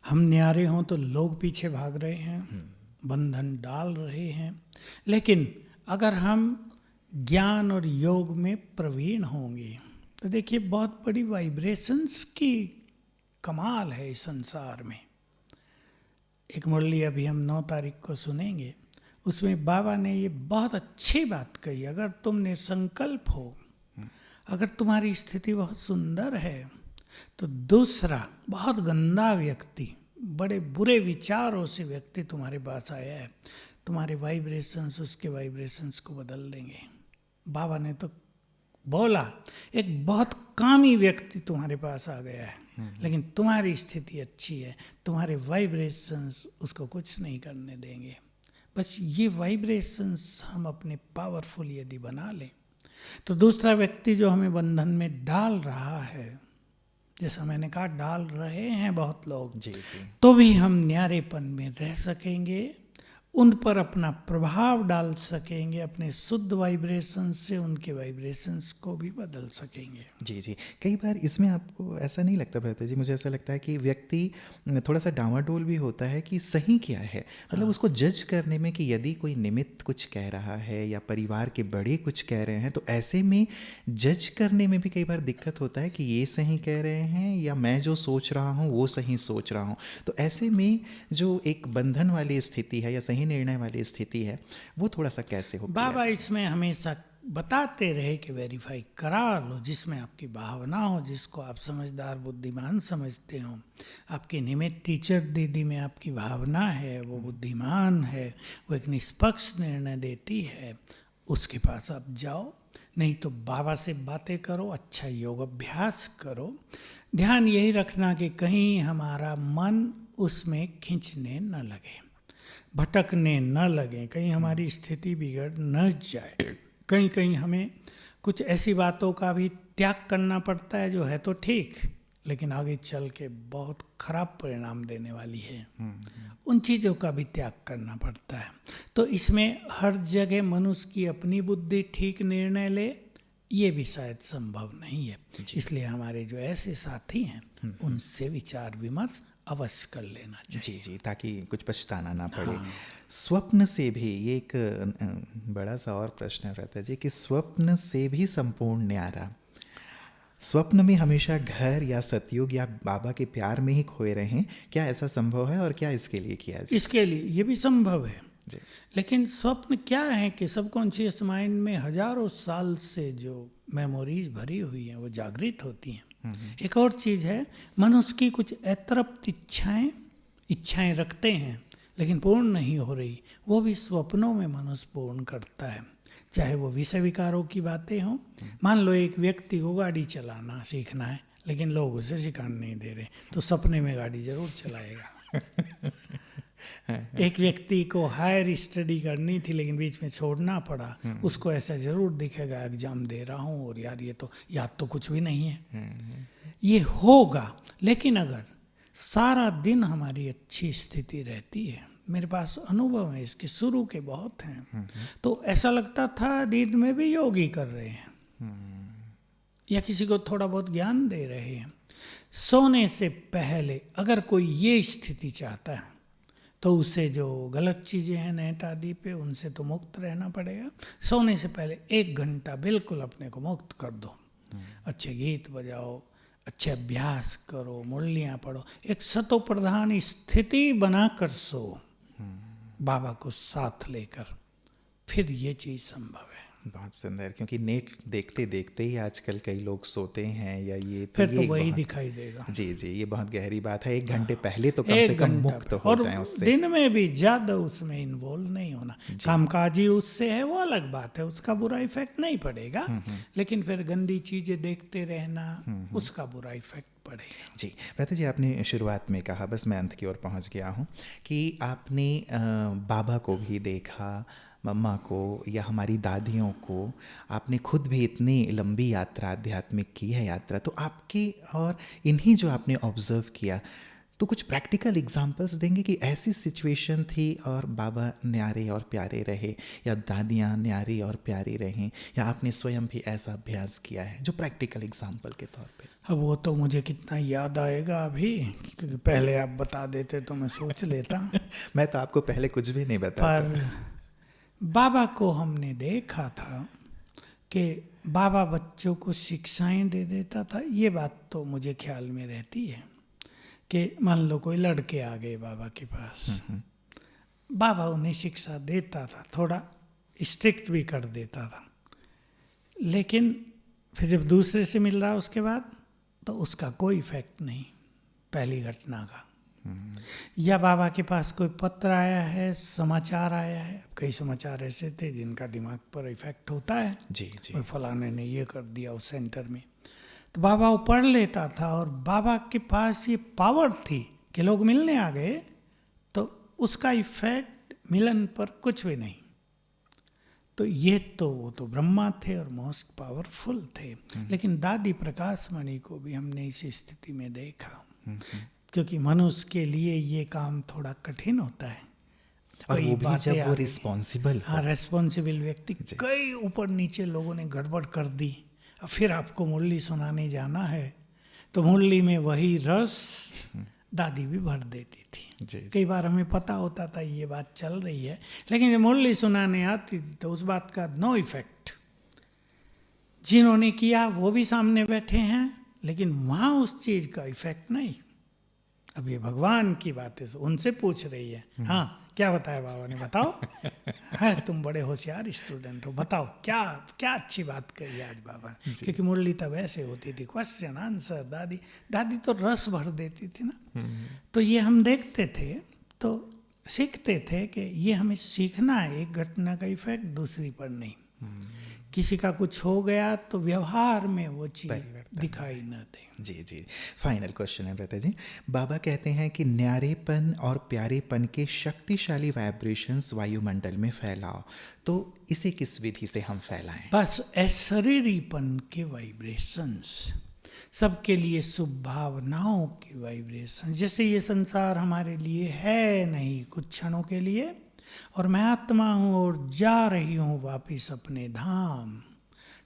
हम न्यारे हों तो लोग पीछे भाग रहे हैं, बंधन डाल रहे हैं। लेकिन अगर हम ज्ञान और योग में प्रवीण होंगे तो देखिए बहुत बड़ी वाइब्रेशंस की कमाल है इस संसार में। एक मुरली अभी हम 9 तारीख को सुनेंगे, उसमें बाबा ने ये बहुत अच्छी बात कही। अगर तुम निसंकल्प हो, अगर तुम्हारी स्थिति बहुत सुंदर है, तो दूसरा बहुत गंदा व्यक्ति, बड़े बुरे विचारों से व्यक्ति तुम्हारे पास आया है, तुम्हारे वाइब्रेशंस उसके वाइब्रेशंस को बदल देंगे। बाबा ने तो बोला, एक बहुत कामी व्यक्ति तुम्हारे पास आ गया है, लेकिन तुम्हारी स्थिति अच्छी है, तुम्हारे वाइब्रेशंस उसको कुछ नहीं करने देंगे। बस ये वाइब्रेशंस हम अपने पावरफुल यदि बना लें, तो दूसरा व्यक्ति जो हमें बंधन में डाल रहा है, जैसा मैंने कहा डाल रहे हैं बहुत लोग, जी जी, तो भी हम न्यारेपन में रह सकेंगे, उन पर अपना प्रभाव डाल सकेंगे, अपने शुद्ध वाइब्रेशन से उनके वाइब्रेशंस को भी बदल सकेंगे। जी जी। कई बार इसमें आपको ऐसा नहीं लगता भ्राता जी, मुझे ऐसा लगता है कि व्यक्ति थोड़ा सा डावाडोल भी होता है कि सही क्या है, मतलब उसको जज करने में कि यदि कोई निमित्त कुछ कह रहा है या परिवार के बड़े कुछ कह रहे हैं, तो ऐसे में जज करने में भी कई बार दिक्कत होता है कि ये सही कह रहे हैं या मैं जो सोच रहा हूँ वो सही सोच रहा हूँ। तो ऐसे में जो एक बंधन वाली स्थिति है या सही निर्णय वाली स्थिति है, वो थोड़ा सा कैसे हो? बाबा इसमें हमेशा बताते रहे कि वेरीफाई करा लो, जिसमें आपकी भावना हो, जिसको आप समझदार बुद्धिमान समझते हो। आपके निमित्त टीचर दीदी में आपकी भावना है, वो बुद्धिमान है, वो एक निष्पक्ष निर्णय देती है, उसके पास आप जाओ। नहीं तो बाबा से बातें करो, अच्छा योग अभ्यास करो। ध्यान यही रखना कि कहीं हमारा मन उसमें खींचने न लगे, भटकने न लगे, कहीं हमारी स्थिति बिगड़ न जाए। कहीं कहीं हमें कुछ ऐसी बातों का भी त्याग करना पड़ता है जो है तो ठीक, लेकिन आगे चल के बहुत खराब परिणाम देने वाली है। उन चीज़ों का भी त्याग करना पड़ता है। तो इसमें हर जगह मनुष्य की अपनी बुद्धि ठीक निर्णय ले, ये भी शायद संभव नहीं है। इसलिए हमारे जो ऐसे साथी हैं उनसे विचार विमर्श अवश्य कर लेना चाहिए। जी, ताकि कुछ पछताना ना पड़े। स्वप्न से भी, ये एक बड़ा सा और प्रश्न रहता है जी, कि स्वप्न से भी संपूर्ण न्यारा, स्वप्न में हमेशा घर या सतयुग या बाबा के प्यार में ही खोए रहें, क्या ऐसा संभव है और क्या इसके लिए किया जाए? इसके लिए ये भी संभव है जी। लेकिन स्वप्न क्या है कि सबकॉन्शियस माइंड में हजारों साल से जो मेमोरीज भरी हुई हैं वो जागृत होती हैं। एक और चीज़ है, मनुष्य की कुछ अतृप्त इच्छाएं रखते हैं लेकिन पूर्ण नहीं हो रही, वो भी स्वप्नों में मनुष्य पूर्ण करता है। चाहे वो विषय विकारों की बातें हों, मान लो एक व्यक्ति को गाड़ी चलाना सीखना है लेकिन लोग उसे सिखाने नहीं दे रहे, तो सपने में गाड़ी जरूर चलाएगा। एक व्यक्ति को हायर स्टडी करनी थी लेकिन बीच में छोड़ना पड़ा, उसको ऐसा जरूर दिखेगा एग्जाम दे रहा हूँ और यार ये तो याद तो कुछ भी नहीं है। ये होगा, लेकिन अगर सारा दिन हमारी अच्छी स्थिति रहती है, मेरे पास अनुभव है इसके, शुरू के बहुत हैं, तो ऐसा लगता था नींद में भी योगी कर रहे हैं या किसी को थोड़ा बहुत ज्ञान दे रहे हैं। सोने से पहले अगर कोई ये स्थिति चाहता है तो उसे जो गलत चीज़ें हैं नेट आदि पे, उनसे तो मुक्त रहना पड़ेगा। सोने से पहले 1 घंटा बिल्कुल अपने को मुक्त कर दो, अच्छे गीत बजाओ, अच्छे अभ्यास करो, मुरलियाँ पढ़ो, एक सतो प्रधान स्थिति बनाकर सो, बाबा को साथ लेकर, फिर ये चीज़ संभव है। बहुत सुंदर, क्योंकि नेट देखते देखते ही आजकल कई लोग सोते हैं या ये फिर तो ये वही दिखाई देगा। जी, ये बहुत गहरी बात है। 1 घंटे पहले तो कम से कम मुक्त हो जाएं उससे। दिन में भी ज़्यादा उसमें इन्वॉल्व नहीं होना। कामकाजी उससे है वो अलग बात है, उसका बुरा इफेक्ट नहीं पड़ेगा, लेकिन फिर गंदी चीज़ें देखते रहना उसका बुरा इफेक्ट पड़ेगा। जी प्रथा जी, आपने शुरुआत में कहा, बस मैं अंत की ओर पहुंच गया हूं, कि आपने बाबा को भी देखा, मम्मा को या हमारी दादियों को, आपने खुद भी इतनी लंबी यात्रा आध्यात्मिक की है यात्रा, तो आपकी और इन्हीं जो आपने ऑब्जर्व किया, तो कुछ प्रैक्टिकल एग्जांपल्स देंगे कि ऐसी सिचुएशन थी और बाबा न्यारे और प्यारे रहे, या दादियाँ न्यारी और प्यारी रहें, या आपने स्वयं भी ऐसा अभ्यास किया है जो प्रैक्टिकल एग्जांपल के तौर पे? अब वो तो मुझे कितना याद आएगा अभी, क्योंकि पहले आप बता देते तो मैं सोच लेता। मैं तो आपको पहले कुछ भी नहीं बताता। पर बाबा को हमने देखा था कि बाबा बच्चों को शिक्षाएं दे देता था। ये बात तो मुझे ख्याल में रहती है कि मान लो कोई लड़के आ गए बाबा के पास, बाबा उन्हें शिक्षा देता था, थोड़ा स्ट्रिक्ट भी कर देता था, लेकिन फिर जब दूसरे से मिल रहा उसके बाद तो उसका कोई इफेक्ट नहीं पहली घटना का। या बाबा के पास कोई पत्र आया है, समाचार आया है, कई समाचार ऐसे थे जिनका दिमाग पर इफेक्ट होता है, जी कोई फलाने ने ये कर दिया उस सेंटर में, तो बाबा वो पढ़ लेता था। और बाबा के पास ये पावर थी कि लोग मिलने आ गए तो उसका इफेक्ट मिलन पर कुछ भी नहीं। तो ये तो वो तो ब्रह्मा थे और मोस्ट पावरफुल थे। लेकिन दादी प्रकाश मणि को भी हमने इस स्थिति में देखा, क्योंकि मनुष्य के लिए ये काम थोड़ा कठिन होता है। और वो भी जब वो रिस्पॉन्सिबल, हाँ, रेस्पॉन्सिबल व्यक्ति, कई ऊपर नीचे लोगों ने गड़बड़ कर दी, अब फिर आपको मुरली सुनाने जाना है, तो मुरली में वही रस दादी भी भर देती थी। कई बार हमें पता होता था ये बात चल रही है, लेकिन जब मुरली सुनाने आती थी तो उस बात का नो इफेक्ट। जिन्होंने किया वो भी सामने बैठे हैं, लेकिन वहाँ उस चीज़ का इफेक्ट नहीं। अब ये भगवान की बात है, उनसे पूछ रही है, हाँ क्या बताया बाबा ने, बताओ। है तुम बड़े होशियार स्टूडेंट हो, बताओ क्या क्या अच्छी बात कही आज बाबा ने। क्योंकि मुरली तब ऐसे होती थी, क्वेश्चन आंसर, दादी तो रस भर देती थी ना। तो ये हम देखते थे तो सीखते थे कि ये हमें सीखना है, एक घटना का इफेक्ट दूसरी पर नहीं। किसी का कुछ हो गया तो व्यवहार में वो चीज़ दिखाई न दे। जी फाइनल क्वेश्चन है प्रथा जी, बाबा कहते हैं कि न्यारेपन और प्यारेपन के शक्तिशाली वाइब्रेशंस वायुमंडल में फैलाओ, तो इसे किस विधि से हम फैलाएं? बस अशरीरीपन के वाइब्रेशंस, सबके लिए शुभ भावनाओं के वाइब्रेशन। जैसे ये संसार हमारे लिए है नहीं कुछ क्षणों के लिए, और मैं आत्मा हूँ और जा रही हूँ वापिस अपने धाम।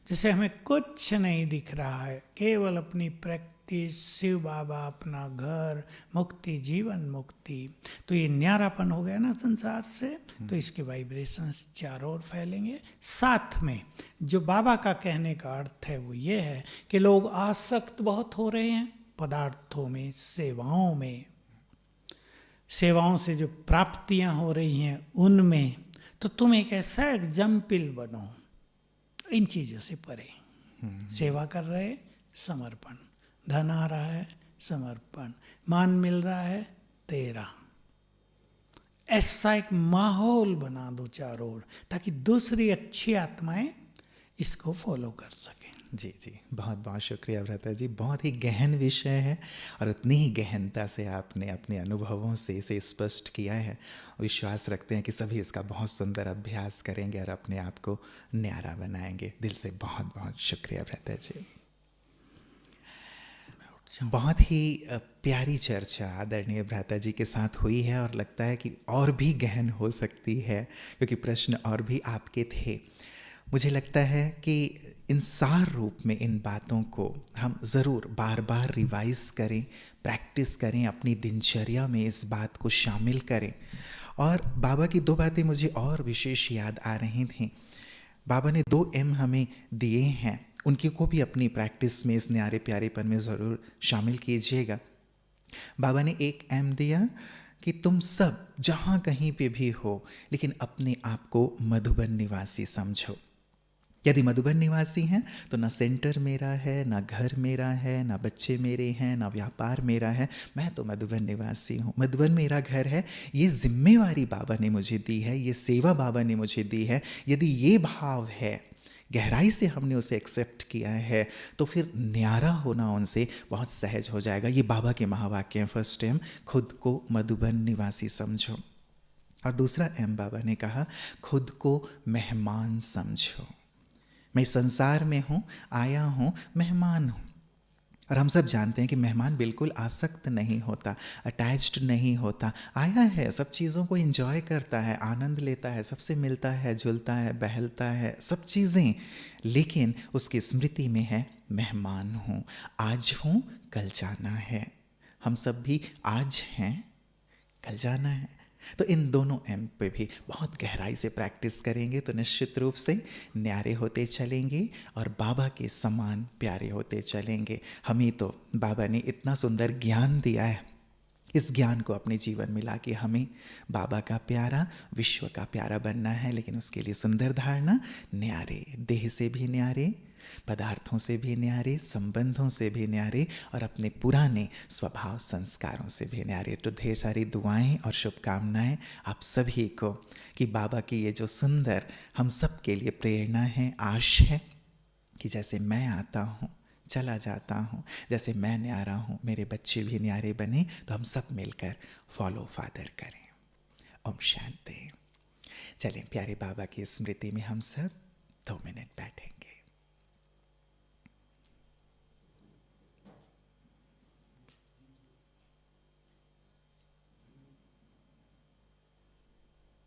जैसे हमें कुछ नहीं दिख रहा है, केवल अपनी प्रकृति कि शिव बाबा अपना घर, मुक्ति जीवन मुक्ति। तो ये न्यारापन हो गया ना संसार से, तो इसके वाइब्रेशंस चारों ओर फैलेंगे। साथ में जो बाबा का कहने का अर्थ है वो ये है कि लोग आसक्त बहुत हो रहे हैं पदार्थों में, सेवाओं में, सेवाओं से जो प्राप्तियां हो रही हैं उनमें। तो तुम एक ऐसा एग्जाम्पल बनो इन चीज़ों से परे। सेवा कर रहे, समर्पण, धन आ रहा है, समर्पण, मान मिल रहा है, तेरा। ऐसा एक माहौल बना दो चारों ओर, ताकि दूसरी अच्छी आत्माएं इसको फॉलो कर सकें। जी जी, बहुत बहुत शुक्रिया व्रता जी, बहुत ही गहन विषय है और उतनी ही गहनता से आपने अपने अनुभवों से इसे स्पष्ट किया है। विश्वास रखते हैं कि सभी इसका बहुत सुंदर अभ्यास करेंगे और अपने आप को न्यारा बनाएंगे। दिल से बहुत बहुत शुक्रिया व्रता जी। बहुत ही प्यारी चर्चा आदरणीय भ्राता जी के साथ हुई है और लगता है कि और भी गहन हो सकती है, क्योंकि प्रश्न और भी आपके थे। मुझे लगता है कि इन सार रूप में इन बातों को हम ज़रूर बार बार रिवाइज करें, प्रैक्टिस करें, अपनी दिनचर्या में इस बात को शामिल करें। और बाबा की दो बातें मुझे और विशेष याद आ रही थीं। बाबा ने 2 M हमें दिए हैं, उनकी को भी अपनी प्रैक्टिस में, इस न्यारे प्यारेपन में ज़रूर शामिल कीजिएगा। बाबा ने एक M दिया कि तुम सब जहाँ कहीं पे भी हो, लेकिन अपने आप को मधुबन निवासी समझो। यदि मधुबन निवासी हैं तो ना सेंटर मेरा है, ना घर मेरा है, ना बच्चे मेरे हैं, ना व्यापार मेरा है, मैं तो मधुबन निवासी हूँ। मधुबन मेरा घर है। ये जिम्मेवारी बाबा ने मुझे दी है, ये सेवा बाबा ने मुझे दी है। यदि ये भाव है, गहराई से हमने उसे एक्सेप्ट किया है, तो फिर न्यारा होना उनसे बहुत सहज हो जाएगा। ये बाबा के महावाक्य हैं। फर्स्ट M, खुद को मधुबन निवासी समझो। और दूसरा M बाबा ने कहा, खुद को मेहमान समझो। मैं संसार में हूँ, आया हूँ, मेहमान हूँ। और हम सब जानते हैं कि मेहमान बिल्कुल आसक्त नहीं होता, अटैच्ड नहीं होता। आया है, सब चीज़ों को एंजॉय करता है, आनंद लेता है, सबसे मिलता है, जुलता है, बहलता है, सब चीज़ें। लेकिन उसकी स्मृति में है, मेहमान हूँ, आज हूँ, कल जाना है। हम सब भी आज हैं, कल जाना है। तो इन दोनों M पे भी बहुत गहराई से प्रैक्टिस करेंगे तो निश्चित रूप से न्यारे होते चलेंगे और बाबा के समान प्यारे होते चलेंगे। हमें तो बाबा ने इतना सुंदर ज्ञान दिया है, इस ज्ञान को अपने जीवन में लाके हमें बाबा का प्यारा, विश्व का प्यारा बनना है। लेकिन उसके लिए सुंदर धारणा, न्यारे, देह से भी न्यारे, पदार्थों से भी न्यारे, संबंधों से भी न्यारे और अपने पुराने स्वभाव संस्कारों से भी न्यारे। तो ढेर सारी दुआएं और शुभकामनाएं आप सभी को कि बाबा की ये जो सुंदर हम सब के लिए प्रेरणा है, आश है कि जैसे मैं आता हूँ, चला जाता हूँ, जैसे मैं न्यारा हूँ, मेरे बच्चे भी न्यारे बने, तो हम सब मिलकर फॉलो फादर करें। ओम शांति। चलें प्यारे बाबा की स्मृति में हम सब 2 मिनट बैठ